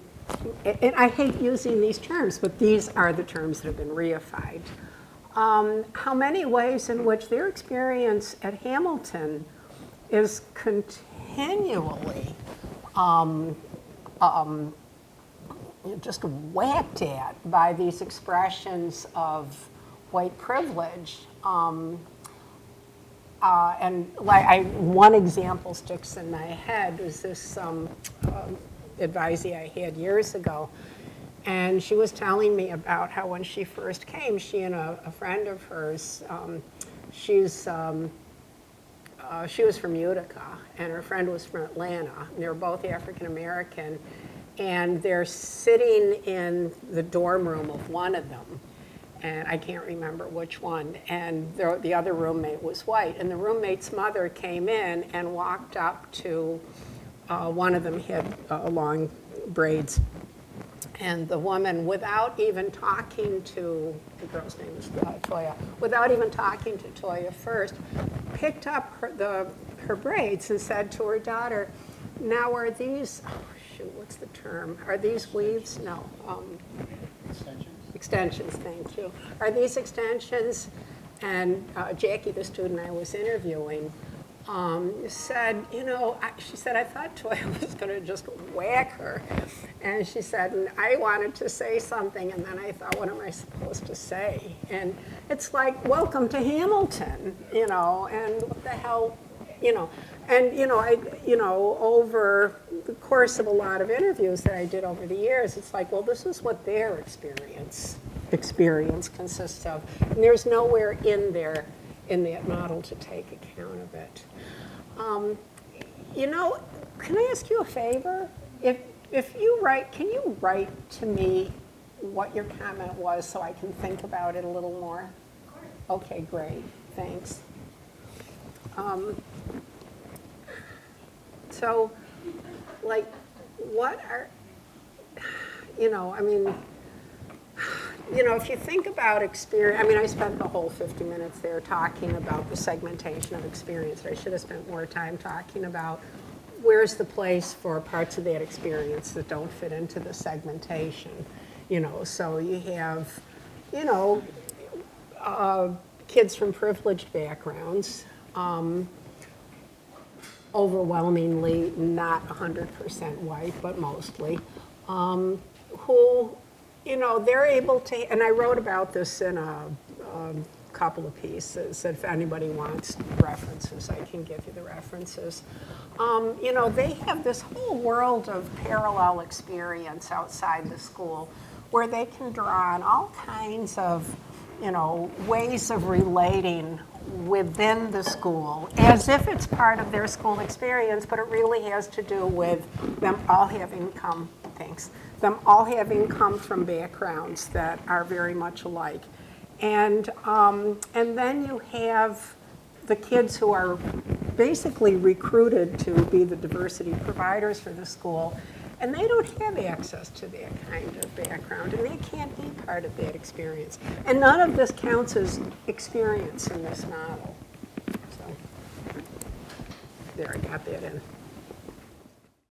A: and I hate using these terms, but these are the terms that have been reified. How many ways in which their experience at Hamilton is continually just whacked at by these expressions of white privilege. And like one example sticks in my head was this advisee I had years ago. And she was telling me about how when she first came, she and a friend of hers, she was from Utica, and her friend was from Atlanta. And they were both African American. And they're sitting in the dorm room of one of them, and I can't remember which one, and the other roommate was white. And the roommate's mother came in and walked up to one of them, had long braids, and the woman, without even talking to, the girl's name was Toya, without even talking to Toya first, picked up her braids and said to her daughter, now are these, what's the term? Are these weaves? No.
D: Extensions.
A: Extensions, thank you. Are these extensions? And Jackie, the student I was interviewing, said, she said, I thought Toya was going to just whack her. And she said, and I wanted to say something, and then I thought, what am I supposed to say? And it's like, welcome to Hamilton, and what the hell, And over the course of a lot of interviews that I did over the years, it's like, well, this is what their experience consists of, and there's nowhere in there in that model to take account of it. Can I ask you a favor? If you write, can you write to me what your comment was so I can think about it a little more? Of course. Okay, great. Thanks. So, like, what are, if you think about experience, I spent the whole 50 minutes there talking about the segmentation of experience. I should have spent more time talking about where's the place for parts of that experience that don't fit into the segmentation? You know, so you have, you know, kids from privileged backgrounds, overwhelmingly not 100% white, but mostly, who, you know, they're able to, and I wrote about this in a couple of pieces, that if anybody wants references, I can give you the references. You know, they have this whole world of parallel experience outside the school where they can draw on all kinds of, you know, ways of relating within the school as if it's part of their school experience, but it really has to do with them all having come, them all having come from backgrounds that are very much alike. And then you have the kids who are basically recruited to be the diversity providers for the school, and they don't have access to that kind of background, and they can't be part of that experience. And none of this counts as experience in this model. So, there, I got that in.